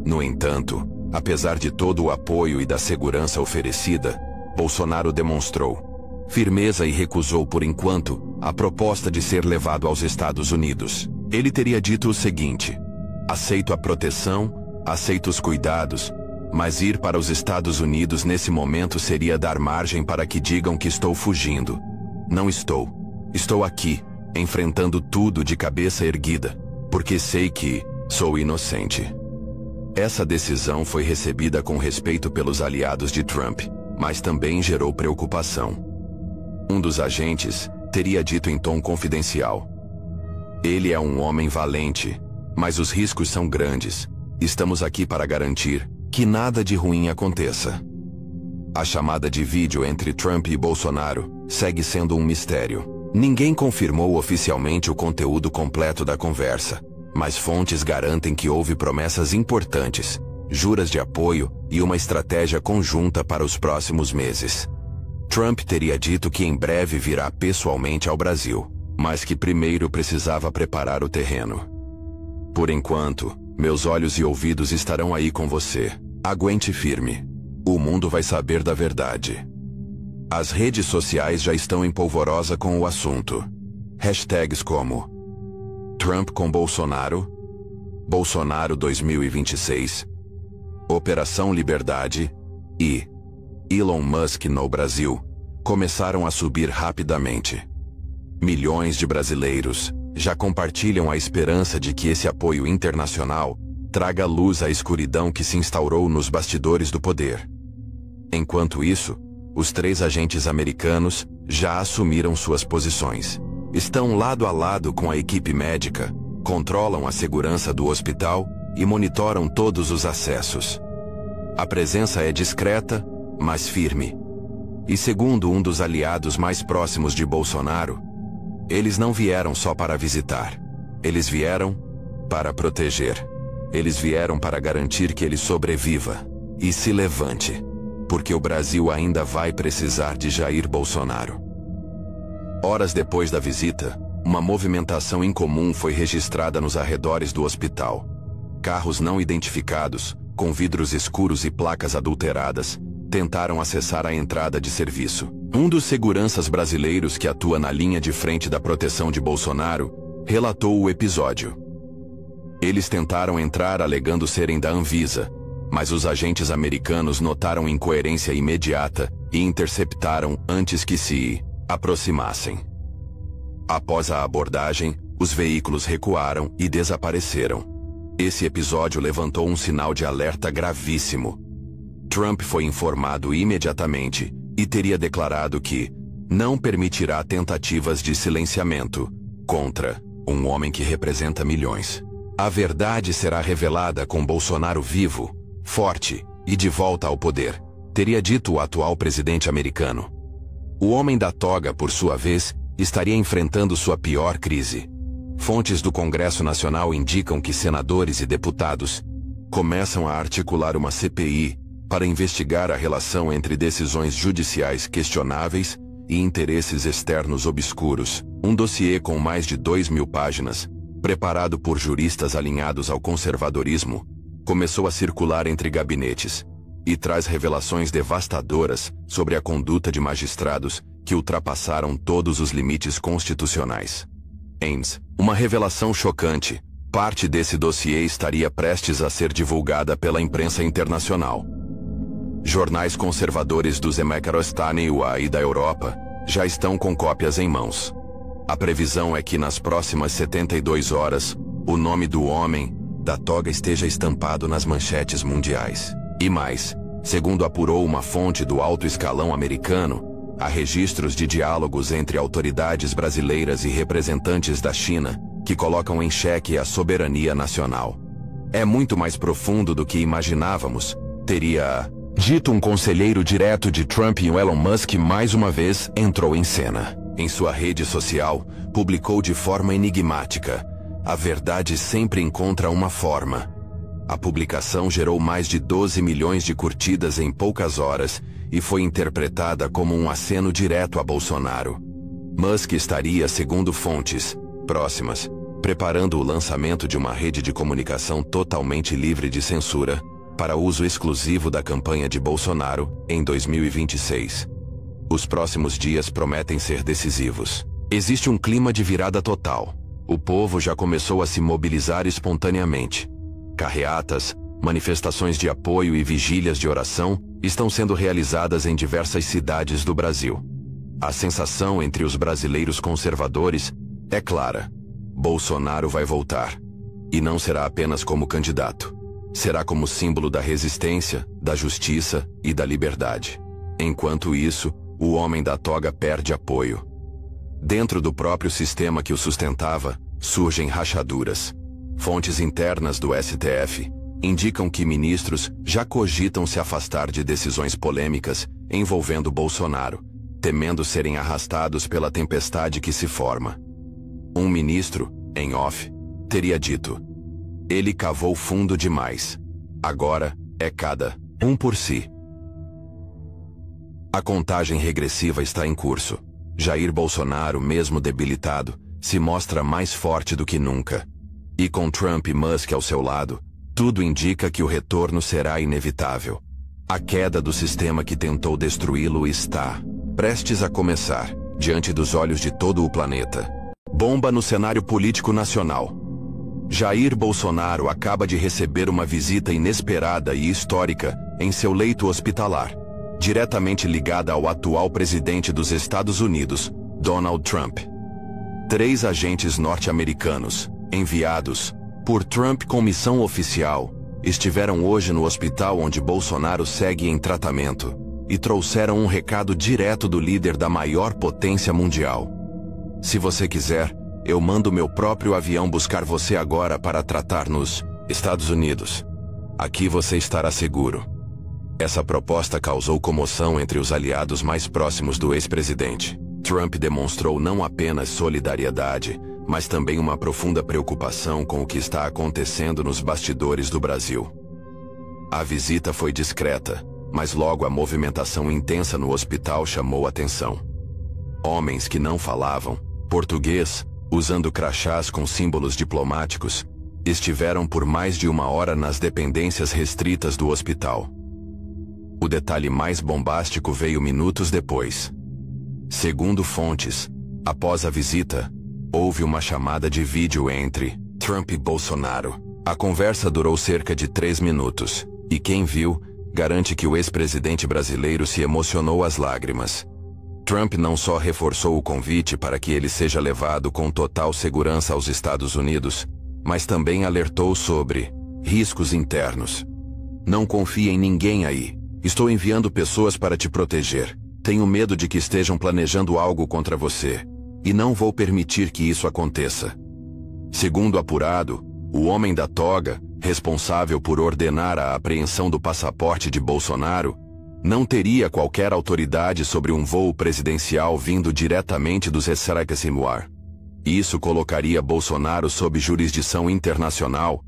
No entanto, apesar de todo o apoio e da segurança oferecida, Bolsonaro demonstrou firmeza e recusou por enquanto a proposta de ser levado aos Estados Unidos. Ele teria dito o seguinte: aceito a proteção, aceito os cuidados, mas ir para os Estados Unidos nesse momento seria dar margem para que digam que estou fugindo. Não estou. Estou aqui, enfrentando tudo de cabeça erguida, porque sei que sou inocente. Essa decisão foi recebida com respeito pelos aliados de Trump, mas também gerou preocupação. Um dos agentes teria dito em tom confidencial: ele é um homem valente, mas os riscos são grandes. Estamos aqui para garantir que nada de ruim aconteça. A chamada de vídeo entre Trump e Bolsonaro segue sendo um mistério. Ninguém confirmou oficialmente o conteúdo completo da conversa, mas fontes garantem que houve promessas importantes, juras de apoio e uma estratégia conjunta para os próximos meses. Trump teria dito que em breve virá pessoalmente ao Brasil, mas que primeiro precisava preparar o terreno. Por enquanto, meus olhos e ouvidos estarão aí com você. Aguente firme. O mundo vai saber da verdade. As redes sociais já estão em polvorosa com o assunto. Hashtags como Trump com Bolsonaro, Bolsonaro 2026, Operação Liberdade e Elon Musk no Brasil começaram a subir rapidamente. Milhões de brasileiros já compartilham a esperança de que esse apoio internacional traga luz à escuridão que se instaurou nos bastidores do poder. Enquanto isso, os 3 agentes americanos já assumiram suas posições. Estão lado a lado com a equipe médica, controlam a segurança do hospital e monitoram todos os acessos. A presença é discreta, mas firme. E segundo um dos aliados mais próximos de Bolsonaro, eles não vieram só para visitar. Eles vieram para proteger. Eles vieram para garantir que ele sobreviva e se levante, porque o Brasil ainda vai precisar de Jair Bolsonaro. Horas depois da visita, uma movimentação incomum foi registrada nos arredores do hospital. Carros não identificados, com vidros escuros e placas adulteradas, tentaram acessar a entrada de serviço. Um dos seguranças brasileiros que atua na linha de frente da proteção de Bolsonaro relatou o episódio. Eles tentaram entrar alegando serem da Anvisa, mas os agentes americanos notaram incoerência imediata e interceptaram antes que se aproximassem. Após a abordagem, os veículos recuaram e desapareceram. Esse episódio levantou um sinal de alerta gravíssimo. Trump foi informado imediatamente e teria declarado que não permitirá tentativas de silenciamento contra um homem que representa milhões. A verdade será revelada com Bolsonaro vivo, forte e de volta ao poder, teria dito o atual presidente americano. O homem da toga, por sua vez, estaria enfrentando sua pior crise. Fontes do Congresso Nacional indicam que senadores e deputados começam a articular uma CPI para investigar a relação entre decisões judiciais questionáveis e interesses externos obscuros. Um dossiê com mais de 2.000 páginas, preparado por juristas alinhados ao conservadorismo, começou a circular entre gabinetes e traz revelações devastadoras sobre a conduta de magistrados que ultrapassaram todos os limites constitucionais. Uma revelação chocante. Parte desse dossiê estaria prestes a ser divulgada pela imprensa internacional. Jornais conservadores do Zemeckis e da Europa já estão com cópias em mãos. A previsão é que nas próximas 72 horas, o nome do homem da toga esteja estampado nas manchetes mundiais. E mais, segundo apurou uma fonte do alto escalão americano, há registros de diálogos entre autoridades brasileiras e representantes da China que colocam em xeque a soberania nacional. É muito mais profundo do que imaginávamos, teria dito um conselheiro direto de Trump, e o Elon Musk mais uma vez entrou em cena. Em sua rede social, publicou de forma enigmática: "A verdade sempre encontra uma forma." A publicação gerou mais de 12 milhões de curtidas em poucas horas e foi interpretada como um aceno direto a Bolsonaro. Musk estaria, segundo fontes próximas, preparando o lançamento de uma rede de comunicação totalmente livre de censura para uso exclusivo da campanha de Bolsonaro em 2026. Os próximos dias prometem ser decisivos. Existe um clima de virada total. O povo já começou a se mobilizar espontaneamente. Carreatas, manifestações de apoio e vigílias de oração estão sendo realizadas em diversas cidades do Brasil. A sensação entre os brasileiros conservadores é clara: Bolsonaro vai voltar. E não será apenas como candidato. Será como símbolo da resistência, da justiça e da liberdade. Enquanto isso, o homem da toga perde apoio. Dentro do próprio sistema que o sustentava, surgem rachaduras. Fontes internas do STF indicam que ministros já cogitam se afastar de decisões polêmicas envolvendo Bolsonaro, temendo serem arrastados pela tempestade que se forma. Um ministro, em off, teria dito: "Ele cavou fundo demais. Agora é cada um por si." A contagem regressiva está em curso. Jair Bolsonaro, mesmo debilitado, se mostra mais forte do que nunca. E com Trump e Musk ao seu lado, tudo indica que o retorno será inevitável. A queda do sistema que tentou destruí-lo está prestes a começar, diante dos olhos de todo o planeta. Bomba no cenário político nacional. Jair Bolsonaro acaba de receber uma visita inesperada e histórica em seu leito hospitalar, diretamente ligada ao atual presidente dos Estados Unidos, Donald Trump. 3 agentes norte-americanos, enviados por Trump com missão oficial, estiveram hoje no hospital onde Bolsonaro segue em tratamento e trouxeram um recado direto do líder da maior potência mundial. Se você quiser, eu mando meu próprio avião buscar você agora para tratar nos Estados Unidos. Aqui você estará seguro. Essa proposta causou comoção entre os aliados mais próximos do ex-presidente. Trump demonstrou não apenas solidariedade, mas também uma profunda preocupação com o que está acontecendo nos bastidores do Brasil. A visita foi discreta, mas logo a movimentação intensa no hospital chamou atenção. Homens que não falavam português, usando crachás com símbolos diplomáticos, estiveram por mais de 1 hora nas dependências restritas do hospital. O detalhe mais bombástico veio minutos depois. Segundo fontes, após a visita, houve uma chamada de vídeo entre Trump e Bolsonaro. A conversa durou cerca de 3 minutos, e quem viu, garante que o ex-presidente brasileiro se emocionou às lágrimas. Trump não só reforçou o convite para que ele seja levado com total segurança aos Estados Unidos, mas também alertou sobre riscos internos. Não confie em ninguém aí. Estou enviando pessoas para te proteger. Tenho medo de que estejam planejando algo contra você. E não vou permitir que isso aconteça. Segundo apurado, o homem da toga, responsável por ordenar a apreensão do passaporte de Bolsonaro, não teria qualquer autoridade sobre um voo presidencial vindo diretamente dos Estados Unidos. Isso colocaria Bolsonaro sob jurisdição internacional,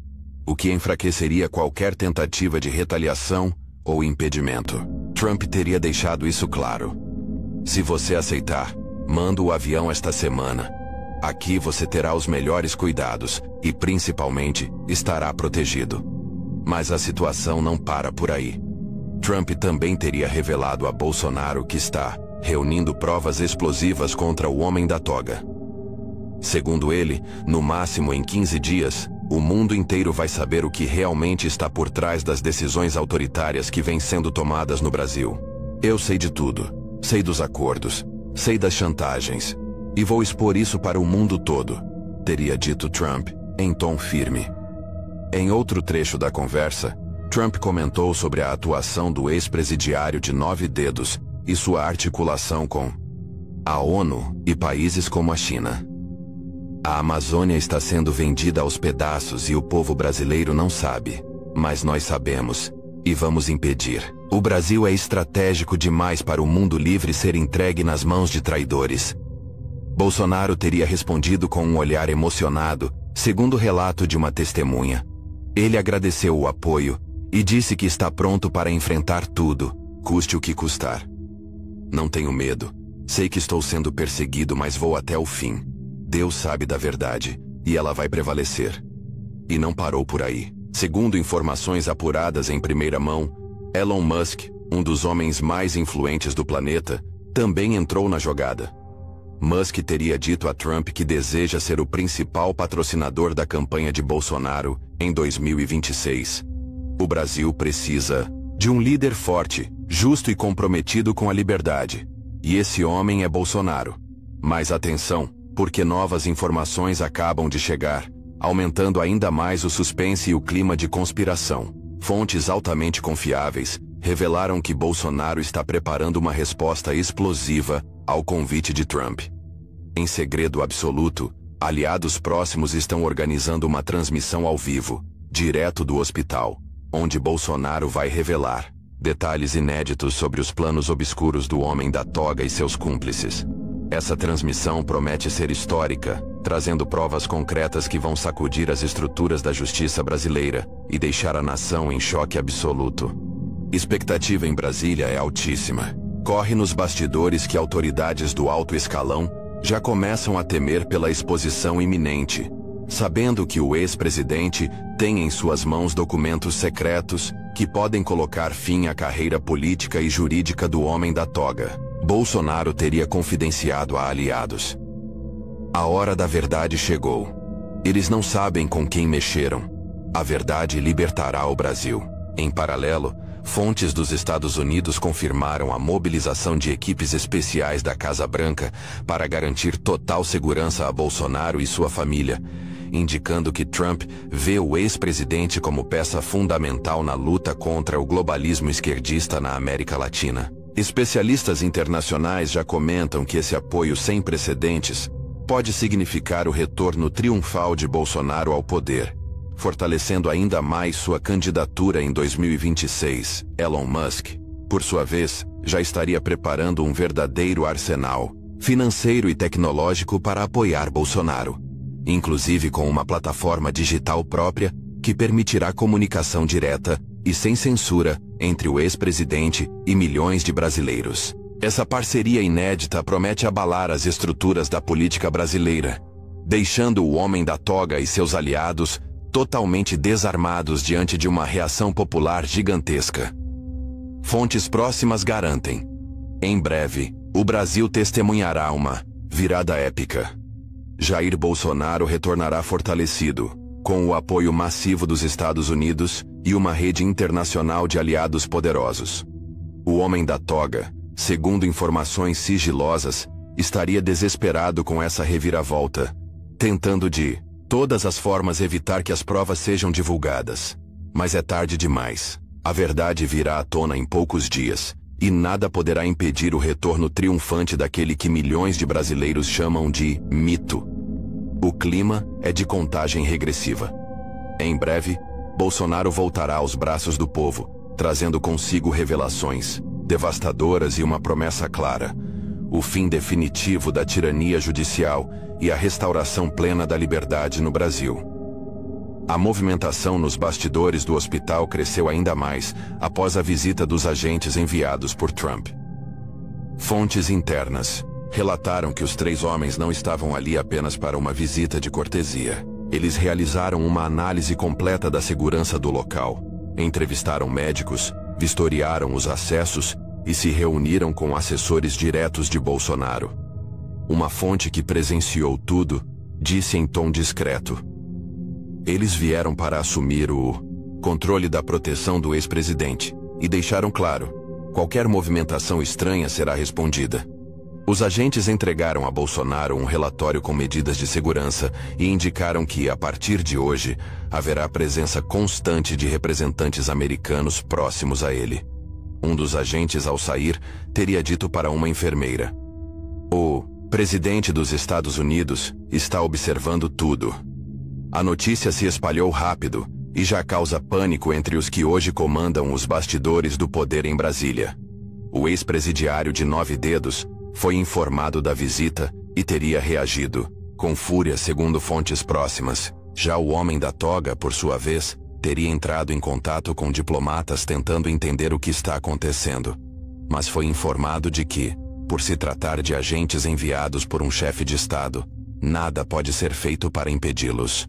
o que enfraqueceria qualquer tentativa de retaliação ou impedimento. Trump teria deixado isso claro. Se você aceitar, mando o avião esta semana. Aqui você terá os melhores cuidados e, principalmente, estará protegido. Mas a situação não para por aí. Trump também teria revelado a Bolsonaro que está reunindo provas explosivas contra o homem da toga. Segundo ele, no máximo em 15 dias, o mundo inteiro vai saber o que realmente está por trás das decisões autoritárias que vêm sendo tomadas no Brasil. Eu sei de tudo. Sei dos acordos. Sei das chantagens. E vou expor isso para o mundo todo, teria dito Trump, em tom firme. Em outro trecho da conversa, Trump comentou sobre a atuação do ex-presidiário de 9 dedos e sua articulação com a ONU e países como a China. A Amazônia está sendo vendida aos pedaços e o povo brasileiro não sabe, mas nós sabemos, e vamos impedir. O Brasil é estratégico demais para o mundo livre ser entregue nas mãos de traidores. Bolsonaro teria respondido com um olhar emocionado, segundo o relato de uma testemunha. Ele agradeceu o apoio e disse que está pronto para enfrentar tudo, custe o que custar. Não tenho medo. Sei que estou sendo perseguido, mas vou até o fim. Deus sabe da verdade, e ela vai prevalecer. E não parou por aí. Segundo informações apuradas em primeira mão, Elon Musk, um dos homens mais influentes do planeta, também entrou na jogada. Musk teria dito a Trump que deseja ser o principal patrocinador da campanha de Bolsonaro em 2026. O Brasil precisa de um líder forte, justo e comprometido com a liberdade. E esse homem é Bolsonaro. Mas atenção, porque novas informações acabam de chegar, aumentando ainda mais o suspense e o clima de conspiração. Fontes altamente confiáveis revelaram que Bolsonaro está preparando uma resposta explosiva ao convite de Trump. Em segredo absoluto, aliados próximos estão organizando uma transmissão ao vivo, direto do hospital, onde Bolsonaro vai revelar detalhes inéditos sobre os planos obscuros do homem da toga e seus cúmplices. Essa transmissão promete ser histórica, trazendo provas concretas que vão sacudir as estruturas da justiça brasileira e deixar a nação em choque absoluto. Expectativa em Brasília é altíssima. Corre nos bastidores que autoridades do alto escalão já começam a temer pela exposição iminente, sabendo que o ex-presidente tem em suas mãos documentos secretos que podem colocar fim à carreira política e jurídica do homem da toga. Bolsonaro teria confidenciado a aliados. A hora da verdade chegou. Eles não sabem com quem mexeram. A verdade libertará o Brasil. Em paralelo, fontes dos Estados Unidos confirmaram a mobilização de equipes especiais da Casa Branca para garantir total segurança a Bolsonaro e sua família, indicando que Trump vê o ex-presidente como peça fundamental na luta contra o globalismo esquerdista na América Latina. Especialistas internacionais já comentam que esse apoio sem precedentes pode significar o retorno triunfal de Bolsonaro ao poder, fortalecendo ainda mais sua candidatura em 2026. Elon Musk, por sua vez, já estaria preparando um verdadeiro arsenal financeiro e tecnológico para apoiar Bolsonaro, inclusive com uma plataforma digital própria que permitirá comunicação direta e sem censura entre o ex-presidente e milhões de brasileiros. Essa parceria inédita promete abalar as estruturas da política brasileira, deixando o homem da toga e seus aliados totalmente desarmados diante de uma reação popular gigantesca. Fontes próximas garantem: em breve, o Brasil testemunhará uma virada épica. Jair Bolsonaro retornará fortalecido, com o apoio massivo dos Estados Unidos e uma rede internacional de aliados poderosos. O homem da toga, segundo informações sigilosas, estaria desesperado com essa reviravolta, tentando de todas as formas evitar que as provas sejam divulgadas. Mas é tarde demais. A verdade virá à tona em poucos dias, e nada poderá impedir o retorno triunfante daquele que milhões de brasileiros chamam de mito. O clima é de contagem regressiva. Em breve, Bolsonaro voltará aos braços do povo, trazendo consigo revelações devastadoras e uma promessa clara: o fim definitivo da tirania judicial e a restauração plena da liberdade no Brasil. A movimentação nos bastidores do hospital cresceu ainda mais após a visita dos agentes enviados por Trump. Fontes internas relataram que os 3 homens não estavam ali apenas para uma visita de cortesia. Eles realizaram uma análise completa da segurança do local, entrevistaram médicos, vistoriaram os acessos e se reuniram com assessores diretos de Bolsonaro. Uma fonte que presenciou tudo disse em tom discreto: eles vieram para assumir o controle da proteção do ex-presidente e deixaram claro: qualquer movimentação estranha será respondida. Os agentes entregaram a Bolsonaro um relatório com medidas de segurança e indicaram que, a partir de hoje, haverá presença constante de representantes americanos próximos a ele. Um dos agentes, ao sair, teria dito para uma enfermeira: o presidente dos Estados Unidos está observando tudo. A notícia se espalhou rápido e já causa pânico entre os que hoje comandam os bastidores do poder em Brasília. O ex-presidiário de 9 dedos foi informado da visita e teria reagido com fúria, segundo fontes próximas. Já o homem da toga, por sua vez, teria entrado em contato com diplomatas tentando entender o que está acontecendo, mas foi informado de que, por se tratar de agentes enviados por um chefe de Estado, nada pode ser feito para impedi-los.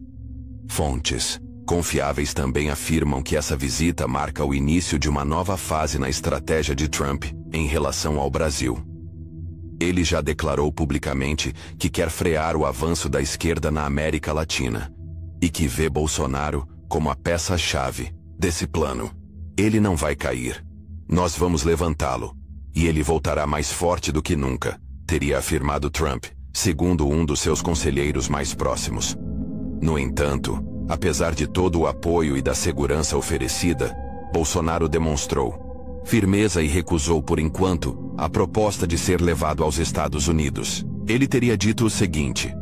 Fontes confiáveis também afirmam que essa visita marca o início de uma nova fase na estratégia de Trump em relação ao Brasil. Ele já declarou publicamente que quer frear o avanço da esquerda na América Latina e que vê Bolsonaro como a peça-chave desse plano. Ele não vai cair. Nós vamos levantá-lo, e ele voltará mais forte do que nunca, teria afirmado Trump, segundo um dos seus conselheiros mais próximos. No entanto, apesar de todo o apoio e da segurança oferecida, Bolsonaro demonstrou firmeza e recusou por enquanto a proposta de ser levado aos Estados Unidos. Ele teria dito o seguinte: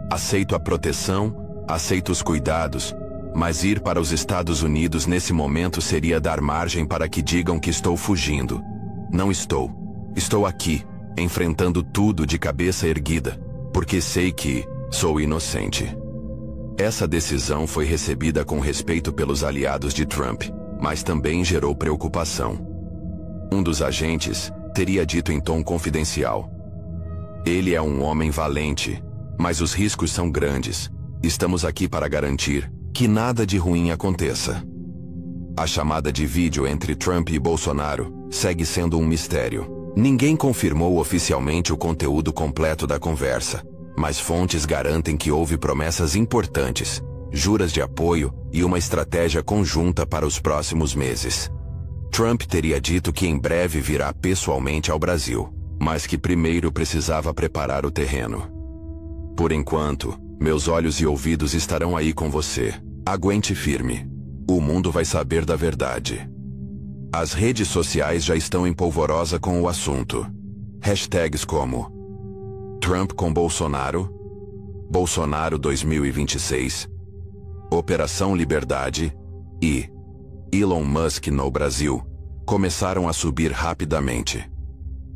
aceito a proteção, aceito os cuidados, mas ir para os Estados Unidos nesse momento seria dar margem para que digam que estou fugindo. Não estou. Estou aqui, enfrentando tudo de cabeça erguida, porque sei que sou inocente. Essa decisão foi recebida com respeito pelos aliados de Trump, mas também gerou preocupação. Um dos agentes teria dito em tom confidencial: ele é um homem valente, mas os riscos são grandes. Estamos aqui para garantir que nada de ruim aconteça. A chamada de vídeo entre Trump e Bolsonaro segue sendo um mistério. Ninguém confirmou oficialmente o conteúdo completo da conversa, mas fontes garantem que houve promessas importantes, juras de apoio e uma estratégia conjunta para os próximos meses. Trump teria dito que em breve virá pessoalmente ao Brasil, mas que primeiro precisava preparar o terreno. Por enquanto, Meus olhos e ouvidos estarão aí com você. Aguente firme. O mundo vai saber da verdade. As redes sociais já estão em polvorosa com o assunto. Hashtags como Trump com Bolsonaro, Bolsonaro 2026, Operação Liberdade e Elon Musk no Brasil começaram a subir rapidamente.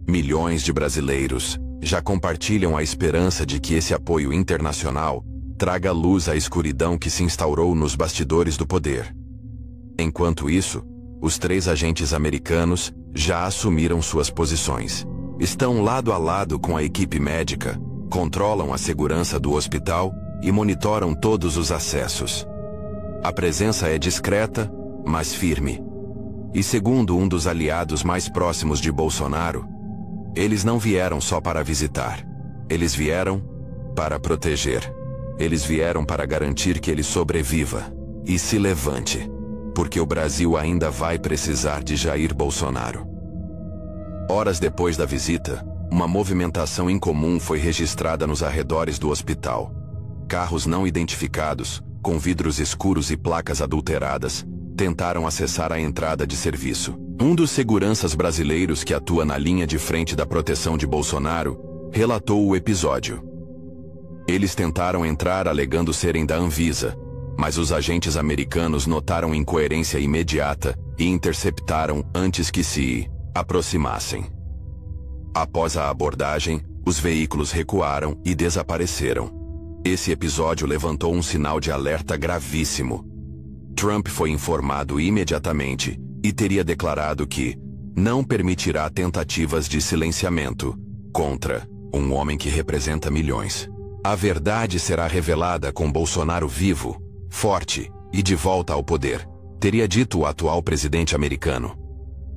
Milhões de brasileiros já compartilham a esperança de que esse apoio internacional traga luz à escuridão que se instaurou nos bastidores do poder. Enquanto isso, os 3 agentes americanos já assumiram suas posições. Estão lado a lado com a equipe médica, controlam a segurança do hospital e monitoram todos os acessos. A presença é discreta, mas firme. E segundo um dos aliados mais próximos de Bolsonaro, eles não vieram só para visitar. Eles vieram para proteger. Eles vieram para garantir que ele sobreviva e se levante, porque o Brasil ainda vai precisar de Jair Bolsonaro. Horas depois da visita, uma movimentação incomum foi registrada nos arredores do hospital. Carros não identificados, com vidros escuros e placas adulteradas, tentaram acessar a entrada de serviço. Um dos seguranças brasileiros que atua na linha de frente da proteção de Bolsonaro relatou o episódio. Eles tentaram entrar alegando serem da Anvisa, mas os agentes americanos notaram incoerência imediata e interceptaram antes que se aproximassem. Após a abordagem, os veículos recuaram e desapareceram. Esse episódio levantou um sinal de alerta gravíssimo. Trump foi informado imediatamente e teria declarado que não permitirá tentativas de silenciamento contra um homem que representa milhões. A verdade será revelada com Bolsonaro vivo, forte e de volta ao poder, teria dito o atual presidente americano.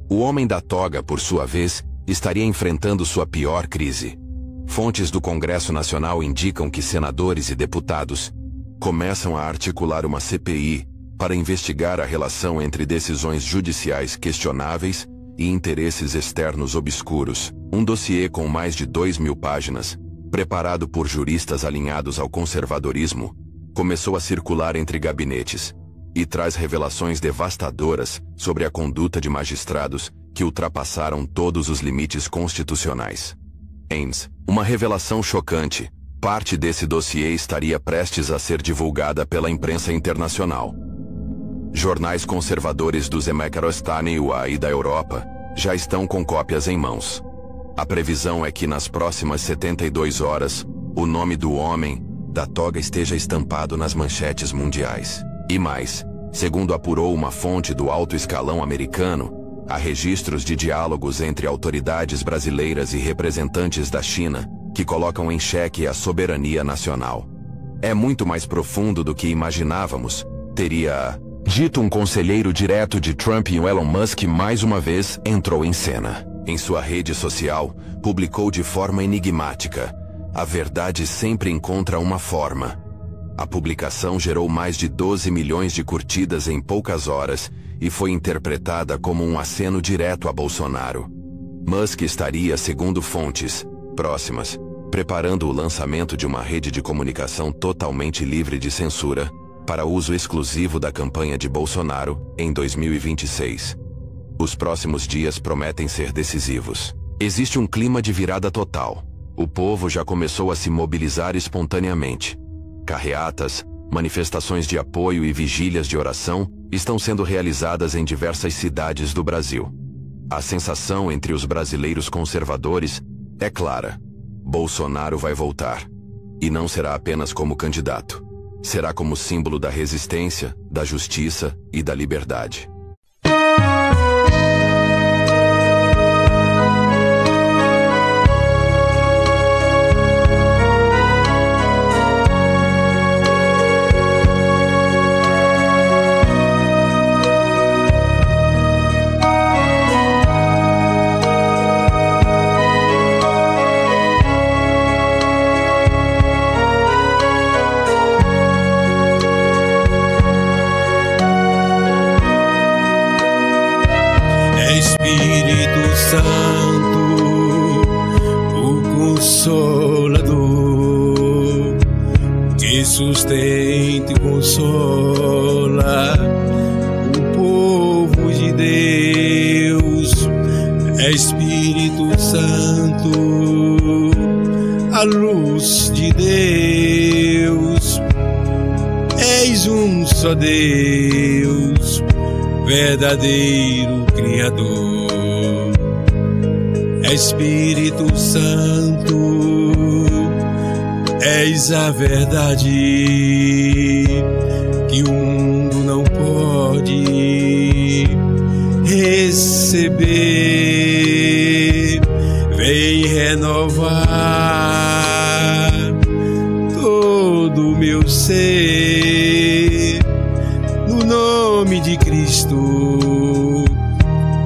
O homem da toga, por sua vez, estaria enfrentando sua pior crise. Fontes do Congresso Nacional indicam que senadores e deputados começam a articular uma CPI para investigar a relação entre decisões judiciais questionáveis e interesses externos obscuros. Um dossiê com mais de 2.000 páginas, preparado por juristas alinhados ao conservadorismo, começou a circular entre gabinetes e traz revelações devastadoras sobre a conduta de magistrados que ultrapassaram todos os limites constitucionais. Eis uma revelação chocante. Parte desse dossiê estaria prestes a ser divulgada pela imprensa internacional. Jornais conservadores do Zemecklerstein e da Europa já estão com cópias em mãos. A previsão é que nas próximas 72 horas, o nome do homem da toga esteja estampado nas manchetes mundiais. E mais, segundo apurou uma fonte do alto escalão americano, há registros de diálogos entre autoridades brasileiras e representantes da China que colocam em xeque a soberania nacional. É muito mais profundo do que imaginávamos, teria dito um conselheiro direto de Trump, e o Elon Musk mais uma vez entrou em cena. Em sua rede social, publicou de forma enigmática: a verdade sempre encontra uma forma. A publicação gerou mais de 12 milhões de curtidas em poucas horas e foi interpretada como um aceno direto a Bolsonaro. Musk estaria, segundo fontes próximas, preparando o lançamento de uma rede de comunicação totalmente livre de censura para uso exclusivo da campanha de Bolsonaro em 2026. Os próximos dias prometem ser decisivos. Existe um clima de virada total. O povo já começou a se mobilizar espontaneamente. Carreatas, manifestações de apoio e vigílias de oração estão sendo realizadas em diversas cidades do Brasil. A sensação entre os brasileiros conservadores é clara: Bolsonaro vai voltar. E não será apenas como candidato. Será como símbolo da resistência, da justiça e da liberdade. Espírito Santo, o Consolador, que consola o povo de Deus. É Espírito Santo, a luz de Deus. És um só Deus, verdadeiro Criador. É Espírito Santo, és a verdade que o mundo não pode receber. Vem renovar todo o meu ser, no nome de Cristo.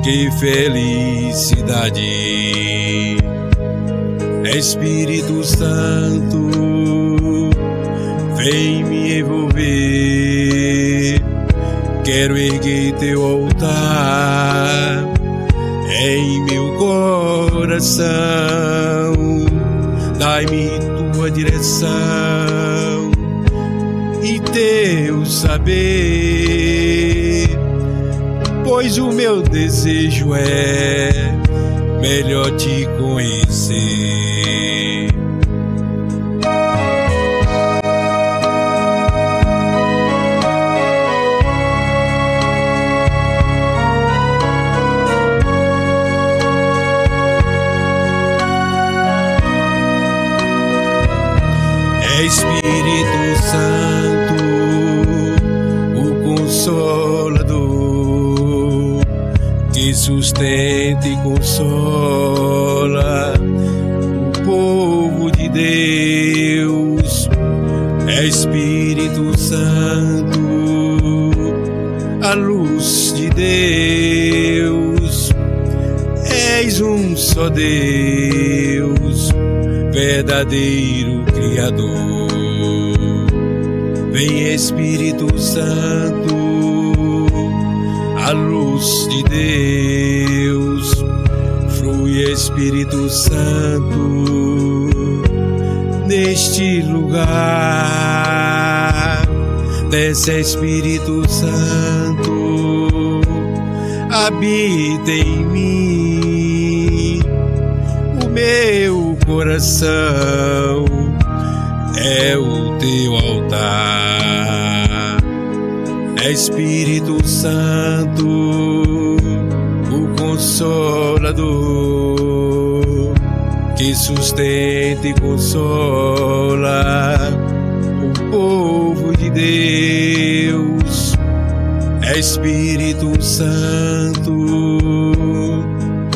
Que felicidade! É Espírito Santo, vem me envolver. Quero erguer teu altar em meu coração. Dai-me tua direção e teu saber, pois o meu desejo é melhor te conhecer. É Espírito Santo, o Consolador, que sustenta e consola o povo de Deus. É Espírito Santo, a luz de Deus. És um só Deus, verdadeiro Criador. Vem Espírito Santo, a luz de Deus. Flui Espírito Santo neste lugar. Desce Espírito Santo, habita em mim. O meu coração é o teu altar. É Espírito Santo, o Consolador, que sustenta e consola o povo de Deus. É Espírito Santo,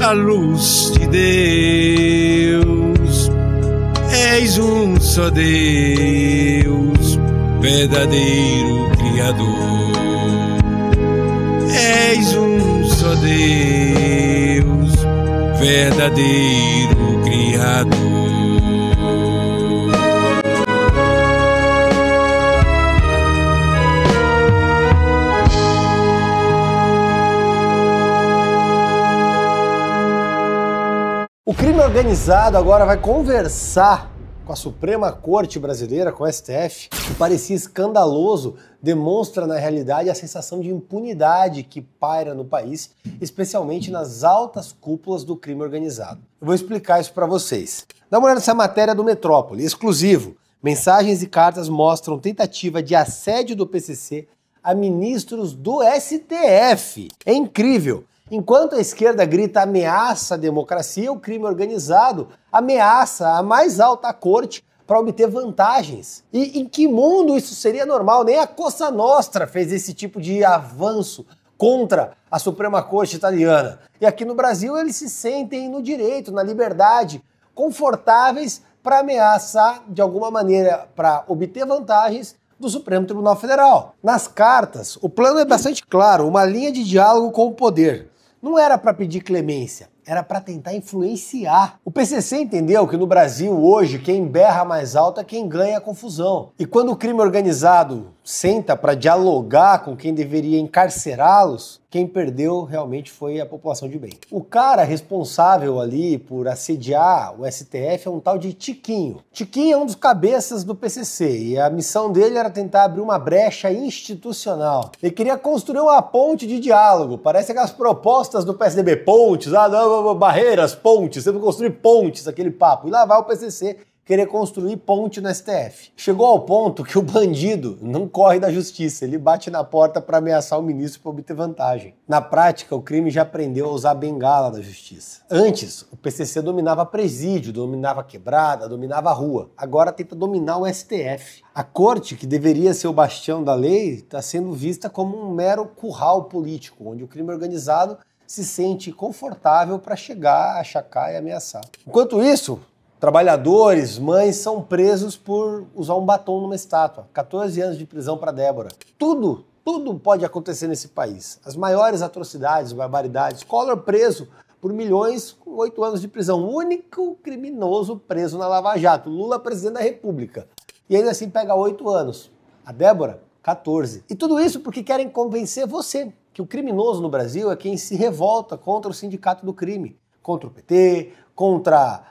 a luz de Deus. És um só Deus, verdadeiro Criador. És um só Deus, verdadeiro Criador. O crime organizado agora vai conversar com a Suprema Corte Brasileira, com o STF, que parecia escandaloso, demonstra na realidade a sensação de impunidade que paira no país, especialmente nas altas cúpulas do crime organizado. Eu vou explicar isso para vocês. Dá uma olhada nessa matéria do Metrópole, exclusivo. Mensagens e cartas mostram tentativa de assédio do PCC a ministros do STF. É incrível! Enquanto a esquerda grita ameaça à democracia, o crime organizado ameaça a mais alta corte para obter vantagens. E em que mundo isso seria normal? Nem a Cosa Nostra fez esse tipo de avanço contra a Suprema Corte italiana. E aqui no Brasil eles se sentem no direito, na liberdade, confortáveis para ameaçar de alguma maneira, para obter vantagens do Supremo Tribunal Federal. Nas cartas, o plano é bastante claro, uma linha de diálogo com o poder. Não era para pedir clemência, era para tentar influenciar. O PCC entendeu que no Brasil hoje quem berra mais alto é quem ganha a confusão. E quando o crime organizado senta para dialogar com quem deveria encarcerá-los, quem perdeu realmente foi a população de bem. O cara responsável ali por assediar o STF é um tal de Tiquinho. Tiquinho é um dos cabeças do PCC e a missão dele era tentar abrir uma brecha institucional. Ele queria construir uma ponte de diálogo. Parece aquelas propostas do PSDB, pontes, barreiras, pontes, temos que construir pontes, aquele papo. E lá vai o PCC querer construir ponte no STF. Chegou ao ponto que o bandido não corre da justiça, ele bate na porta para ameaçar o ministro para obter vantagem. Na prática, o crime já aprendeu a usar a bengala da justiça. Antes, o PCC dominava presídio, dominava quebrada, dominava a rua. Agora tenta dominar o STF. A corte, que deveria ser o bastião da lei, está sendo vista como um mero curral político, onde o crime organizado se sente confortável para chegar, achacar e ameaçar. Enquanto isso, trabalhadores, mães são presos por usar um batom numa estátua. 14 anos de prisão para Débora. Tudo pode acontecer nesse país. As maiores atrocidades, barbaridades. Collor preso por milhões com 8 anos de prisão. O único criminoso preso na Lava Jato. Lula, presidente da República. E ainda assim pega 8 anos. A Débora, 14. E tudo isso porque querem convencer você que o criminoso no Brasil é quem se revolta contra o sindicato do crime. Contra o PT, contra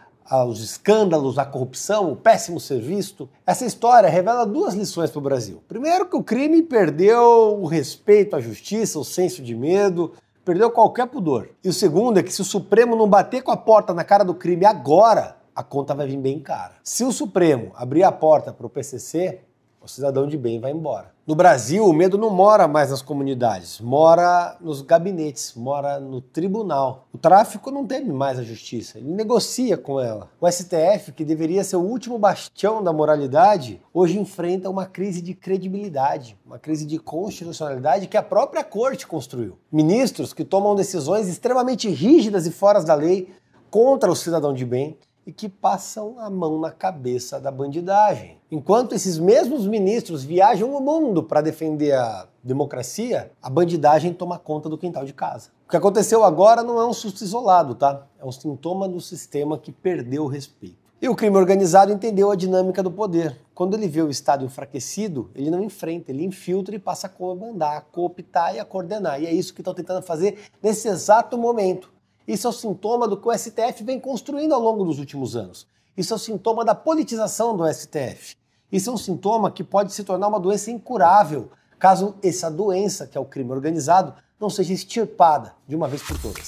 os escândalos, a corrupção, o péssimo serviço. Essa história revela 2 lições para o Brasil. Primeiro, que o crime perdeu o respeito à justiça, o senso de medo, perdeu qualquer pudor. E o segundo é que se o Supremo não bater com a porta na cara do crime agora, a conta vai vir bem cara. Se o Supremo abrir a porta para o PCC, o cidadão de bem vai embora. No Brasil, o medo não mora mais nas comunidades, mora nos gabinetes, mora no tribunal. O tráfico não teme mais a justiça, ele negocia com ela. O STF, que deveria ser o último bastião da moralidade, hoje enfrenta uma crise de credibilidade, uma crise de constitucionalidade que a própria corte construiu. Ministros que tomam decisões extremamente rígidas e fora da lei contra o cidadão de bem, e que passam a mão na cabeça da bandidagem. Enquanto esses mesmos ministros viajam o mundo para defender a democracia, a bandidagem toma conta do quintal de casa. O que aconteceu agora não é um susto isolado, tá? É um sintoma do sistema que perdeu o respeito. E o crime organizado entendeu a dinâmica do poder. Quando ele vê o Estado enfraquecido, ele não enfrenta, ele infiltra e passa a comandar, a cooptar e a coordenar. E é isso que estão tentando fazer nesse exato momento. Isso é o sintoma do que o STF vem construindo ao longo dos últimos anos. Isso é o sintoma da politização do STF. Isso é um sintoma que pode se tornar uma doença incurável, caso essa doença, que é o crime organizado, não seja extirpada de uma vez por todas.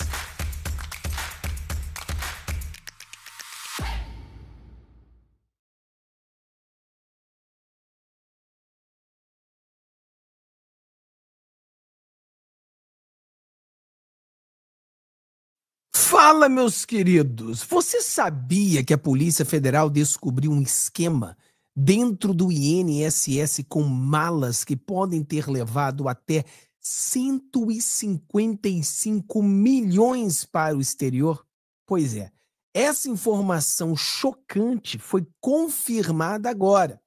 Fala, meus queridos! Você sabia que a Polícia Federal descobriu um esquema dentro do INSS com malas que podem ter levado até 155 milhões para o exterior? Pois é, essa informação chocante foi confirmada agora.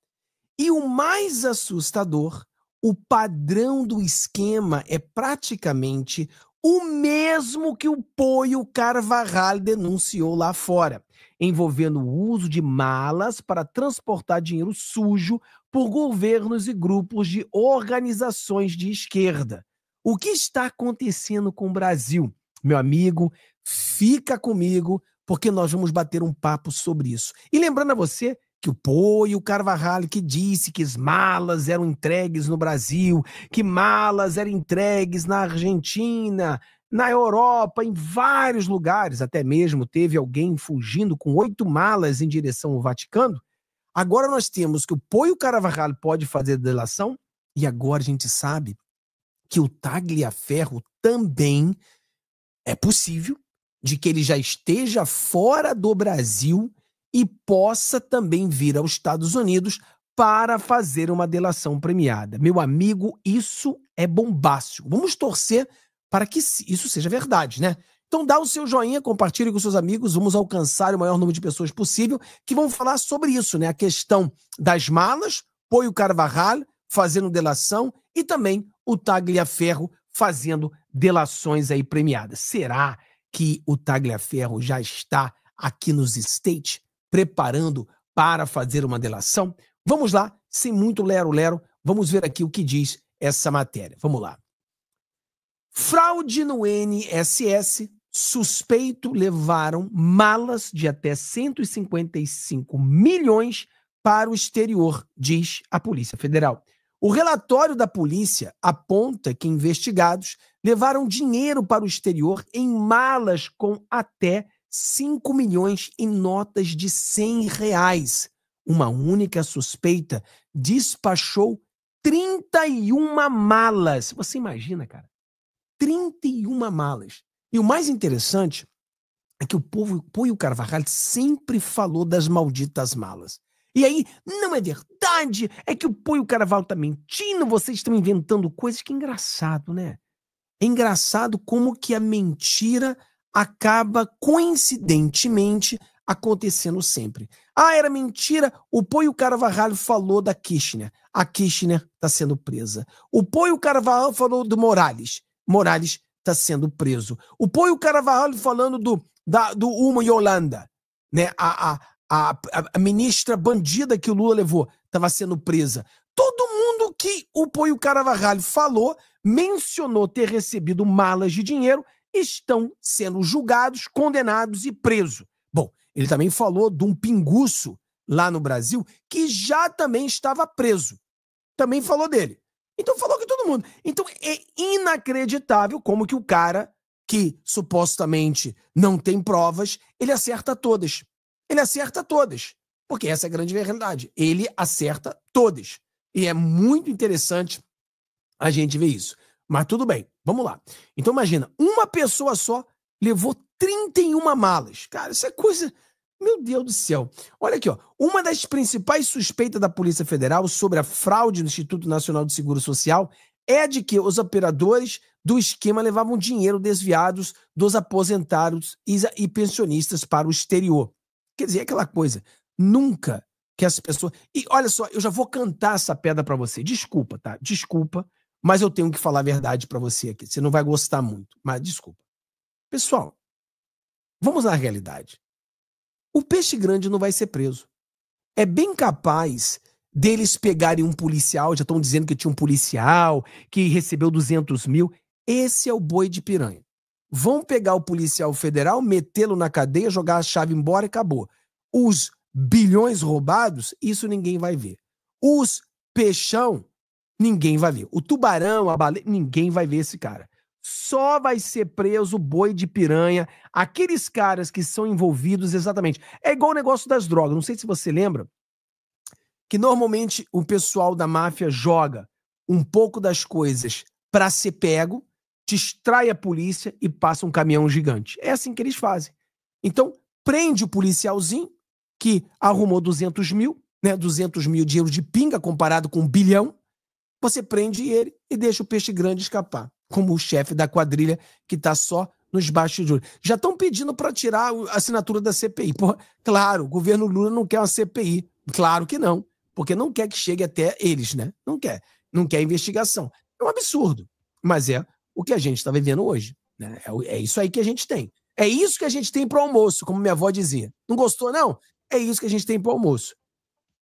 E o mais assustador, o padrão do esquema é praticamente o mesmo que o Poio Carvajal denunciou lá fora, envolvendo o uso de malas para transportar dinheiro sujo por governos e grupos de organizações de esquerda. O que está acontecendo com o Brasil? Meu amigo, fica comigo, porque nós vamos bater um papo sobre isso. E lembrando a você que o Poio Carvajal que disse que as malas eram entregues no Brasil, que malas eram entregues na Argentina, na Europa, em vários lugares, até mesmo teve alguém fugindo com 8 malas em direção ao Vaticano. Agora nós temos que o Poio Carvajal pode fazer delação e agora a gente sabe que o Tagliaferro também é possível de que ele já esteja fora do Brasil e possa também vir aos Estados Unidos para fazer uma delação premiada. Meu amigo, isso é bombástico. Vamos torcer para que isso seja verdade, né? Então dá o seu joinha, compartilhe com seus amigos, vamos alcançar o maior número de pessoas possível que vão falar sobre isso, né? A questão das malas, Poio Carvajal fazendo delação e também o Tagliaferro fazendo delações aí premiadas. Será que o Tagliaferro já está aqui nos States, preparando para fazer uma delação? Vamos lá, sem muito lero-lero, vamos ver aqui o que diz essa matéria. Vamos lá. Fraude no INSS, suspeito levaram malas de até 155 milhões para o exterior, diz a Polícia Federal. O relatório da polícia aponta que investigados levaram dinheiro para o exterior em malas com até 5 milhões em notas de R$100. Uma única suspeita despachou 31 malas. Você imagina, cara? 31 malas. E o mais interessante é que o Poio Carvalho sempre falou das malditas malas. E aí, não é verdade, é que o Poio Carvalho tá mentindo, vocês estão inventando coisas. Que engraçado, né? É engraçado como que a mentira acaba coincidentemente acontecendo sempre. Ah, era mentira, o Poio Carvalho falou da Kirchner. A Kirchner está sendo presa. O Poio Carvalho falou do Morales. Morales está sendo preso. O Poio Carvalho falando do Uma Yolanda, né? A ministra bandida que o Lula levou estava sendo presa. Todo mundo que o Poio Carvalho falou, mencionou ter recebido malas de dinheiro, estão sendo julgados, condenados e presos. Bom, ele também falou de um pinguço lá no Brasil que já também estava preso. Também falou dele. Então falou que todo mundo. Então é inacreditável como que o cara que supostamente não tem provas, ele acerta todas. Ele acerta todas. Porque essa é a grande verdade. Ele acerta todas. E é muito interessante a gente ver isso. Mas tudo bem, vamos lá. Então imagina, uma pessoa só levou 31 malas. Cara, isso é coisa... Meu Deus do céu. Olha aqui, ó. Uma das principais suspeitas da Polícia Federal sobre a fraude no Instituto Nacional do Seguro Social é a de que os operadores do esquema levavam dinheiro desviados dos aposentados e pensionistas para o exterior. Quer dizer, é aquela coisa, nunca que as pessoas... E olha só, eu já vou cantar essa pedra pra você. Desculpa, tá? Desculpa, mas eu tenho que falar a verdade pra você aqui. Você não vai gostar muito, mas desculpa. Pessoal, vamos na realidade. O peixe grande não vai ser preso. É bem capaz deles pegarem um policial, já estão dizendo que tinha um policial que recebeu 200 mil. Esse é o boi de piranha. Vão pegar o policial federal, metê-lo na cadeia, jogar a chave embora e acabou. Os bilhões roubados, isso ninguém vai ver. Os peixão, ninguém vai ver. O tubarão, a baleia, ninguém vai ver esse cara. Só vai ser preso o boi de piranha, aqueles caras que são envolvidos exatamente. É igual o negócio das drogas. Não sei se você lembra que normalmente o pessoal da máfia joga um pouco das coisas para ser pego, distrai a polícia e passa um caminhão gigante. É assim que eles fazem. Então, prende o policialzinho que arrumou 200 mil, né, 200 mil de euros de pinga comparado com 1 bilhão. Você prende ele e deixa o peixe grande escapar, como o chefe da quadrilha que está só nos bastidores. Já estão pedindo para tirar a assinatura da CPI. Porra, claro, o governo Lula não quer uma CPI. Claro que não, porque não quer que chegue até eles, né? Não quer. Não quer investigação. É um absurdo, mas é o que a gente está vivendo hoje, né? É isso aí que a gente tem. É isso que a gente tem para o almoço, como minha avó dizia. Não gostou, não? É isso que a gente tem para o almoço.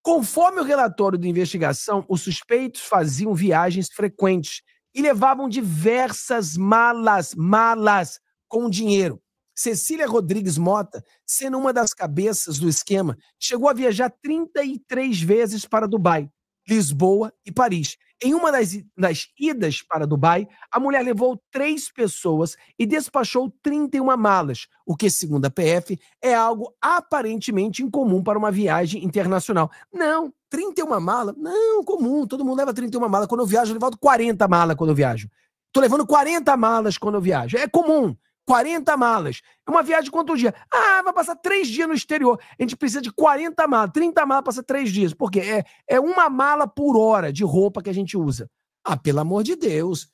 Conforme o relatório de investigação, os suspeitos faziam viagens frequentes e levavam diversas malas com dinheiro. Cecília Rodrigues Mota, sendo uma das cabeças do esquema, chegou a viajar 33 vezes para Dubai, Lisboa e Paris. Em uma das idas para Dubai, a mulher levou 3 pessoas e despachou 31 malas, o que, segundo a PF, é algo aparentemente incomum para uma viagem internacional. Não, 31 malas? Não, comum, todo mundo leva 31 malas. Quando eu viajo, eu levo 40 malas quando eu viajo. Tô levando 40 malas quando eu viajo. É comum. 40 malas. É uma viagem de quantos dias? Ah, vai passar 3 dias no exterior. A gente precisa de 40 malas. 30 malas passa 3 dias. Por quê? É uma mala por hora de roupa que a gente usa. Ah, pelo amor de Deus.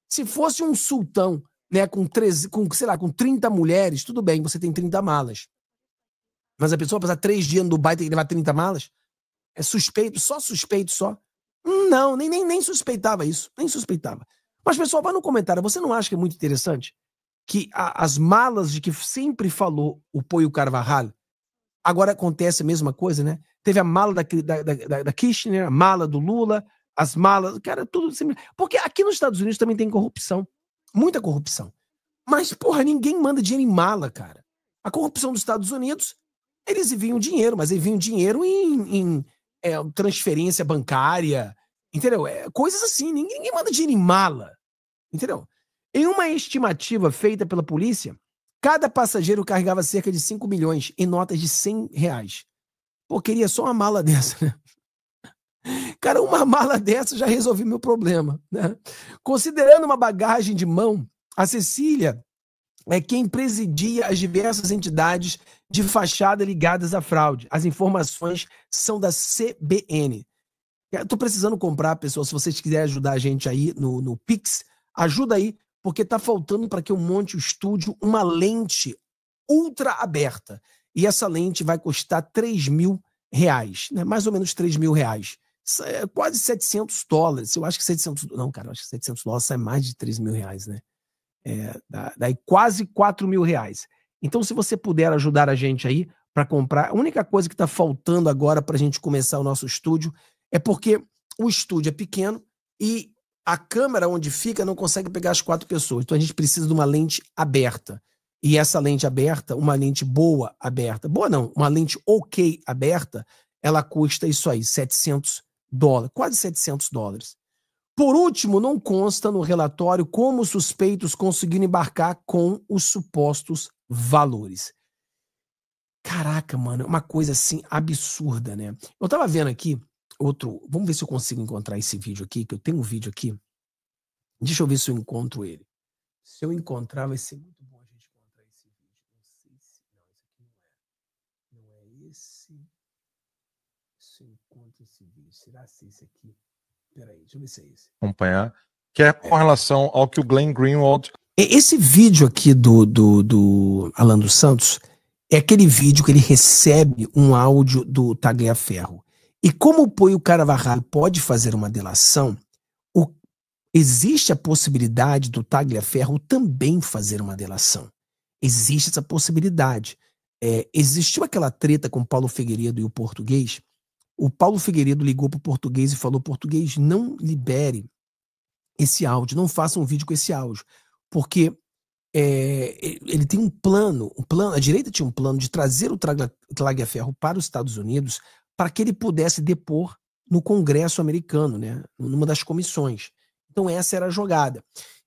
Se fosse um sultão, né, com 30 mulheres, tudo bem, você tem 30 malas. Mas a pessoa passar 3 dias no Dubai tem que levar 30 malas? É suspeito só? Não, nem suspeitava isso. Nem suspeitava. Mas, pessoal, vai no comentário. Você não acha que é muito interessante? que as malas de que sempre falou o Poio Carvajal, agora acontece a mesma coisa, né? Teve a mala da Kirchner, a mala do Lula, as malas, cara, tudo sempre... Porque aqui nos Estados Unidos também tem corrupção, muita corrupção. Mas, porra, ninguém manda dinheiro em mala, cara. A corrupção dos Estados Unidos, eles enviam dinheiro, mas enviam dinheiro em transferência bancária, entendeu? Coisas assim, ninguém manda dinheiro em mala, entendeu? Em uma estimativa feita pela polícia, cada passageiro carregava cerca de 5 milhões em notas de R$100. Pô, queria só uma mala dessa, né? Cara, uma mala dessa já resolveu meu problema, né? Considerando uma bagagem de mão, a Cecília é quem presidia as diversas entidades de fachada ligadas à fraude. As informações são da CBN. Eu tô precisando comprar, pessoal, se vocês quiserem ajudar a gente aí no Pix, ajuda aí, porque tá faltando para que eu monte o estúdio uma lente ultra aberta. E essa lente vai custar R$3.000, né? Mais ou menos R$3.000. É quase $700. Eu acho que 700... Não, cara, eu acho que $700 sai mais de R$3.000, né? Daí quase R$4.000. Então, se você puder ajudar a gente aí para comprar, a única coisa que está faltando agora para a gente começar o nosso estúdio é porque o estúdio é pequeno e a câmera onde fica não consegue pegar as 4 pessoas. Então, a gente precisa de uma lente aberta. E essa lente aberta, uma lente boa aberta, boa não, uma lente ok aberta, ela custa isso aí, $700, quase $700. Por último, não consta no relatório como os suspeitos conseguiram embarcar com os supostos valores. Caraca, mano, é uma coisa assim absurda, né? Eu tava vendo aqui outro... Vamos ver se eu consigo encontrar esse vídeo aqui, que eu tenho um vídeo aqui. Deixa eu ver se eu encontro ele. Se eu encontrar, vai ser muito bom a gente encontrar esse vídeo. Não sei se... Não, esse aqui não é. Não é esse. Se eu encontro esse vídeo, será que é esse aqui? Peraí, deixa eu ver se é esse. Acompanhar, que é com relação ao que o Glenn Greenwald... Esse vídeo aqui do Alan dos Santos é aquele vídeo que ele recebe um áudio do Tagliaferro. E como o Poio Carvajal pode fazer uma delação, existe a possibilidade do Tagliaferro também fazer uma delação. Existe essa possibilidade. Existiu aquela treta com o Paulo Figueiredo e o português. O Paulo Figueiredo ligou para o português e falou: português, não libere esse áudio, não faça um vídeo com esse áudio, porque ele tem um plano, a direita tinha um plano de trazer o Tagliaferro para os Estados Unidos para que ele pudesse depor no Congresso americano, né, numa das comissões. Então essa era a jogada.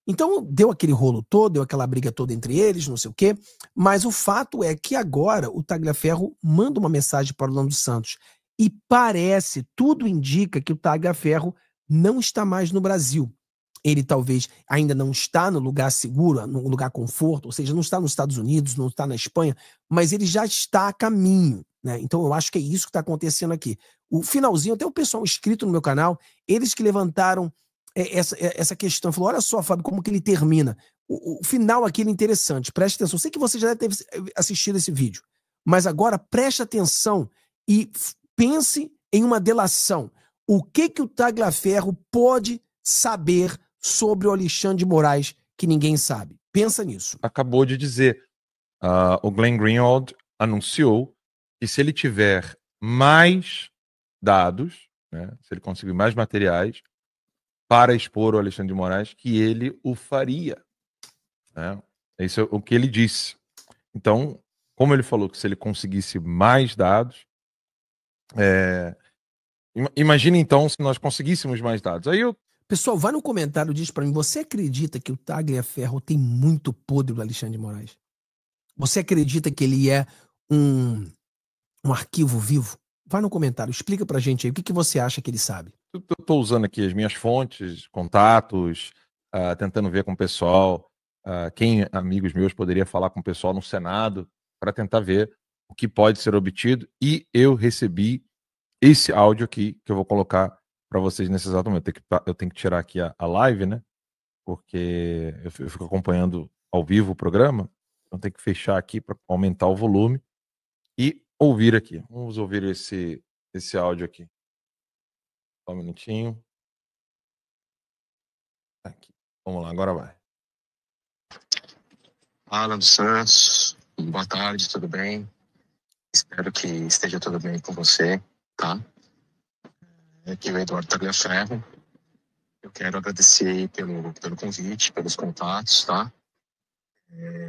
Então deu aquele rolo todo, deu aquela briga toda entre eles, não sei o quê, mas o fato é que agora o Tagliaferro manda uma mensagem para o Alan dos Santos e parece, tudo indica que o Tagliaferro não está mais no Brasil. Ele talvez ainda não está no lugar seguro, no lugar conforto, ou seja, não está nos Estados Unidos, não está na Espanha, mas ele já está a caminho, né? Então eu acho que é isso que está acontecendo aqui. O finalzinho, até o pessoal inscrito no meu canal, eles que levantaram essa questão, falou: olha só, Fábio, como que ele termina. O final aqui é interessante, preste atenção. Sei que você já deve ter assistido esse vídeo, mas agora preste atenção e pense em uma delação. O que o Tagliaferro pode saber sobre o Alexandre de Moraes que ninguém sabe? Pensa nisso. Acabou de dizer, o Glenn Greenwald anunciou que se ele tiver mais dados, né, se ele conseguir mais materiais para expor o Alexandre de Moraes, que ele o faria, né? Isso é o que ele disse. Então, como ele falou que se ele conseguisse mais dados, imagine então se nós conseguíssemos mais dados. Aí Pessoal, vai no comentário e diz pra mim: você acredita que o Tagliaferro tem muito podre do Alexandre de Moraes? Você acredita que ele é um arquivo vivo? Vai no comentário, explica pra gente aí o que você acha que ele sabe. Eu tô usando aqui as minhas fontes, contatos, tentando ver com o pessoal, quem, amigos meus, poderia falar com o pessoal no Senado para tentar ver o que pode ser obtido, e eu recebi esse áudio aqui que eu vou colocar para vocês nesse exato momento. Eu tenho que tirar aqui a live, né? Porque eu fico acompanhando ao vivo o programa, então tem que fechar aqui para aumentar o volume e ouvir aqui. Vamos ouvir esse áudio aqui. Só um minutinho. Aqui. Vamos lá, agora vai. Alan dos Santos, boa tarde, tudo bem? Espero que esteja tudo bem com você, tá? Aqui é o Eduardo Tagliaferro. Eu quero agradecer pelo convite, pelos contatos, tá?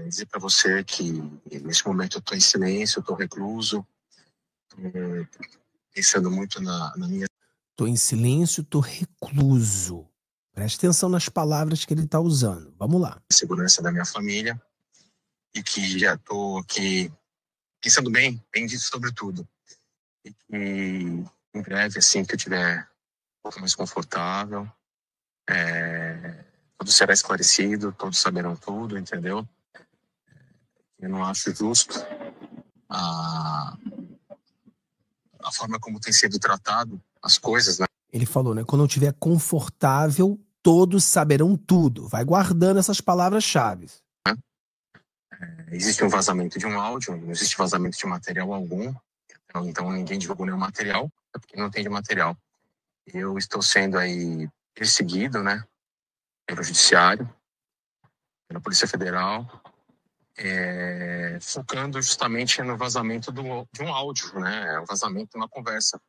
Dizer para você que nesse momento eu estou em silêncio, eu estou recluso, estou pensando muito na minha... Tô em silêncio, tô recluso. Presta atenção nas palavras que ele tá usando. Vamos lá. Segurança da minha família e que já tô aqui pensando bem disso sobre tudo. E que em breve, assim que eu tiver um pouco mais confortável, tudo será esclarecido, todos saberão tudo, entendeu? Eu não acho justo a forma como tem sido tratado as coisas, né? Ele falou, né? Quando eu estiver confortável, todos saberão tudo. Vai guardando essas palavras-chave. Existe um vazamento de um áudio, não existe vazamento de material algum. Então ninguém divulgou nenhum material, é porque não tem de material. Eu estou sendo aí perseguido, né? Pelo Judiciário, pela Polícia Federal, focando justamente no vazamento de um áudio, né? O vazamento de uma conversa.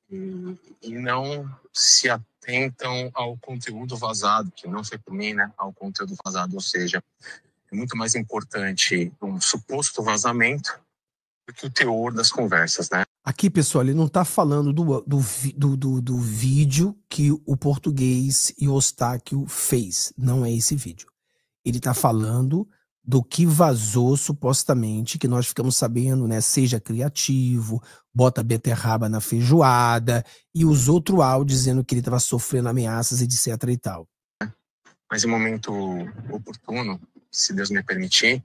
E não se atentam ao conteúdo vazado, que não foi por mim, né? Ao conteúdo vazado, ou seja, é muito mais importante um suposto vazamento do que o teor das conversas, né? Aqui, pessoal, ele não tá falando do vídeo que o Português e o Eustáquio fez. Não é esse vídeo. Ele tá falando do que vazou supostamente, que nós ficamos sabendo, né? Seja criativo, bota beterraba na feijoada e os outros áudios dizendo que ele estava sofrendo ameaças, etc e tal. Mas em um momento oportuno, se Deus me permitir,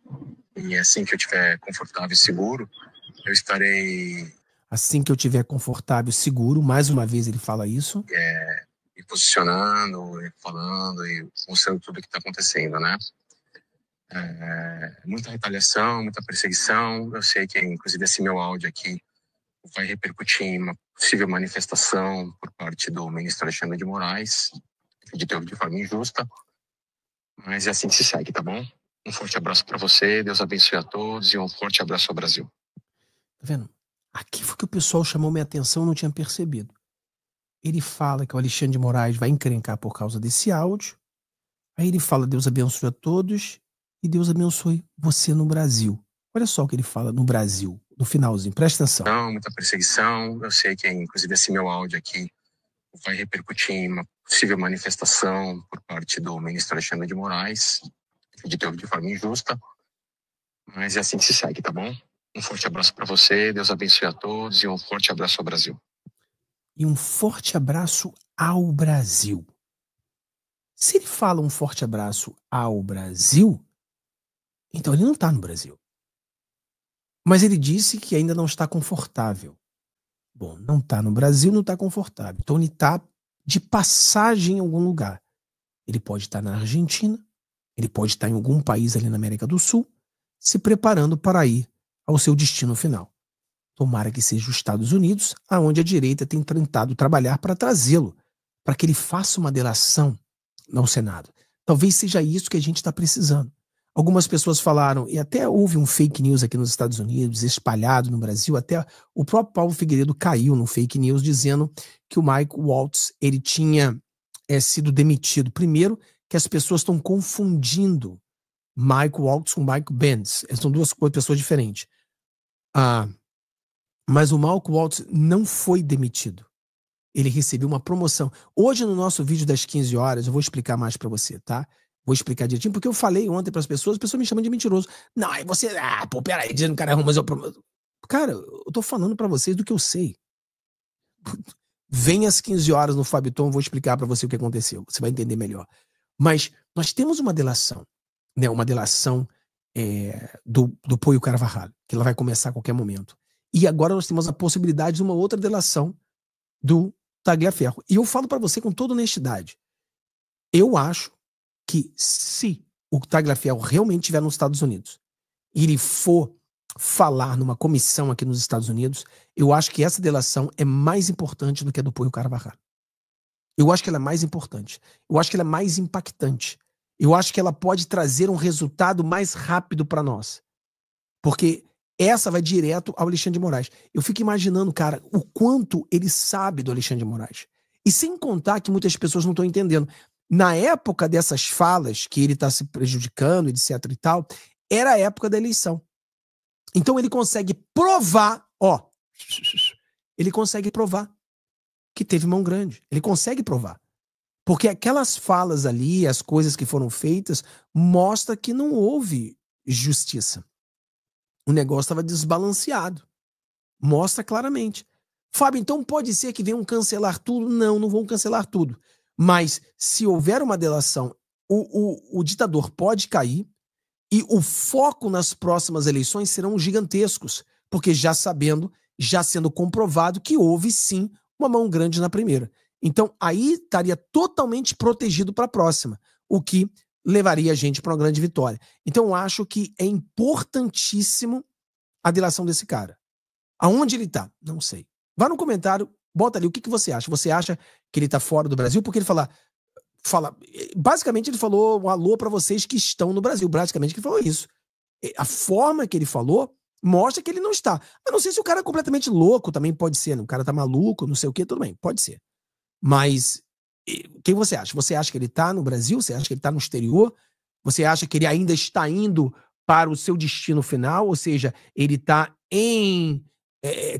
e assim que eu estiver confortável e seguro, eu estarei... Assim que eu estiver confortável e seguro, mais uma vez ele fala isso. Me posicionando, falando e mostrando tudo o que está acontecendo, né? Muita retaliação, muita perseguição. Eu sei que, inclusive, esse meu áudio aqui vai repercutir em uma possível manifestação por parte do ministro Alexandre de Moraes, de forma injusta. Mas é assim que se segue, tá bom? Um forte abraço para você, Deus abençoe a todos e um forte abraço ao Brasil. Tá vendo? Aqui foi que o pessoal chamou minha atenção, eu não tinha percebido. Ele fala que o Alexandre de Moraes vai encrencar por causa desse áudio. Aí ele fala, Deus abençoe a todos e Deus abençoe você no Brasil. Olha só o que ele fala no Brasil, no finalzinho, presta atenção. Não, muita perseguição, eu sei que, inclusive, esse meu áudio aqui vai repercutir em uma possível manifestação por parte do ministro Alexandre de Moraes, de forma injusta. Mas é assim que se segue, tá bom? Um forte abraço para você, Deus abençoe a todos e um forte abraço ao Brasil. E um forte abraço ao Brasil. Se ele fala um forte abraço ao Brasil, então ele não está no Brasil. Mas ele disse que ainda não está confortável. Bom, não está no Brasil, não está confortável. Então ele está de passagem em algum lugar. Ele pode estar na Argentina, ele pode estar em algum país ali na América do Sul, se preparando para ir ao seu destino final. Tomara que seja os Estados Unidos, aonde a direita tem tentado trabalhar para trazê-lo, para que ele faça uma delação no Senado. Talvez seja isso que a gente está precisando. Algumas pessoas falaram, e até houve um fake news aqui nos Estados Unidos, espalhado no Brasil, até o próprio Paulo Figueiredo caiu no fake news dizendo que o Mike Waltz ele tinha sido demitido. Primeiro, que as pessoas estão confundindo Mike Waltz com Mike Pence. São duas pessoas diferentes. Mas o Mike Waltz não foi demitido. Ele recebeu uma promoção. Hoje, no nosso vídeo das 15 horas, eu vou explicar mais para você, tá? Vou explicar direitinho, porque eu falei ontem para as pessoas me chamam de mentiroso. Não, aí você... peraí, dizendo que cara, mas eu... Cara, eu tô falando para vocês do que eu sei. Vem às 15 horas no Fabiton, vou explicar para você o que aconteceu. Você vai entender melhor. Mas nós temos uma delação, né? Uma delação do Poio Carvalho, que ela vai começar a qualquer momento. E agora nós temos a possibilidade de uma outra delação do Tagliaferro. E eu falo para você com toda honestidade. Eu acho que se o Tagliaferro realmente estiver nos Estados Unidos e ele for falar numa comissão aqui nos Estados Unidos, eu acho que essa delação é mais importante do que a do Poio Carvalho. Eu acho que ela é mais importante. Eu acho que ela é mais impactante. Eu acho que ela pode trazer um resultado mais rápido para nós. Porque essa vai direto ao Alexandre de Moraes. Eu fico imaginando, cara, o quanto ele sabe do Alexandre de Moraes. E sem contar que muitas pessoas não estão entendendo. Na época dessas falas, que ele está se prejudicando, etc e tal, era a época da eleição. Então ele consegue provar, ele consegue provar que teve mão grande. Ele consegue provar. Porque aquelas falas ali, as coisas que foram feitas, mostra que não houve justiça. O negócio estava desbalanceado. Mostra claramente. Fábio, então pode ser que venham cancelar tudo? Não, não vão cancelar tudo. Mas se houver uma delação, o ditador pode cair e o foco nas próximas eleições serão gigantescos, porque já sendo comprovado que houve sim uma mão grande na primeira. Então aí estaria totalmente protegido para a próxima, o que levaria a gente para uma grande vitória. Então eu acho que é importantíssimo a delação desse cara. Aonde ele está? Não sei. Vá no comentário, bota ali o que você acha. Você acha que ele está fora do Brasil? Porque ele fala, basicamente ele falou um alô para vocês que estão no Brasil. Basicamente ele falou isso. A forma que ele falou mostra que ele não está. Eu não sei se o cara é completamente louco, também pode ser. O cara tá maluco, não sei o que, tudo bem, pode ser. Mas quem você acha? Você acha que ele está no Brasil? Você acha que ele está no exterior? Você acha que ele ainda está indo para o seu destino final? Ou seja, ele está em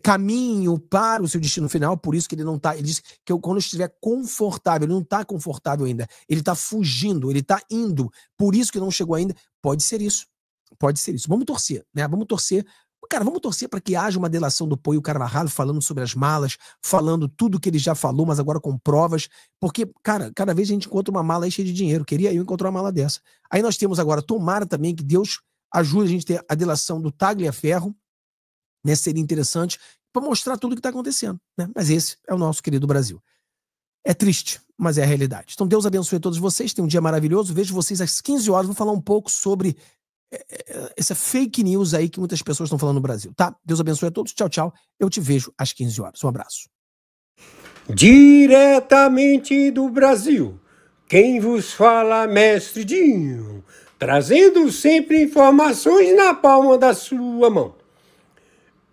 caminho para o seu destino final, por isso que ele não está. Ele diz que quando estiver confortável, ele não está confortável ainda. Ele está fugindo, ele está indo. Por isso que não chegou ainda. Pode ser isso. Pode ser isso. Vamos torcer, né? Vamos torcer. Cara, vamos torcer para que haja uma delação do Poio Carvalho falando sobre as malas, falando tudo que ele já falou, mas agora com provas. Porque, cara, cada vez a gente encontra uma mala aí cheia de dinheiro. Queria eu encontrar uma mala dessa. Aí nós temos agora, tomara também que Deus ajude a gente a ter a delação do Tagliaferro, né? Seria interessante para mostrar tudo o que está acontecendo, né? Mas esse é o nosso querido Brasil. É triste, mas é a realidade. Então Deus abençoe a todos vocês. Tenham um dia maravilhoso. Vejo vocês às 15 horas. Vou falar um pouco sobre essa fake news aí que muitas pessoas estão falando no Brasil, tá? Deus abençoe a todos. Tchau, tchau. Eu te vejo às 15 horas. Um abraço. Diretamente do Brasil, quem vos fala, Mestre Dinho, trazendo sempre informações na palma da sua mão.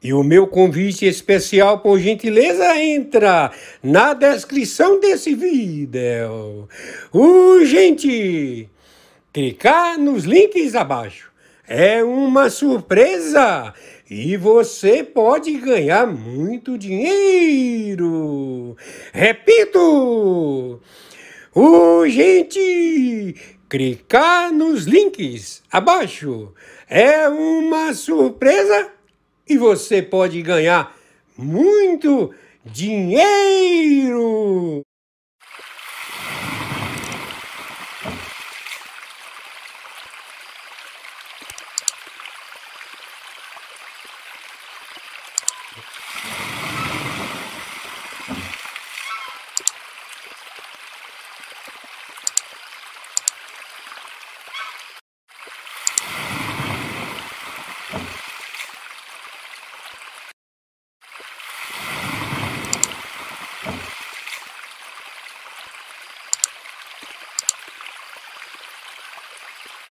E o meu convite especial, por gentileza, entra na descrição desse vídeo. Urgente! Clicar nos links abaixo. É uma surpresa e você pode ganhar muito dinheiro. Repito! Urgente! Clicar nos links abaixo. É uma surpresa e você pode ganhar muito dinheiro.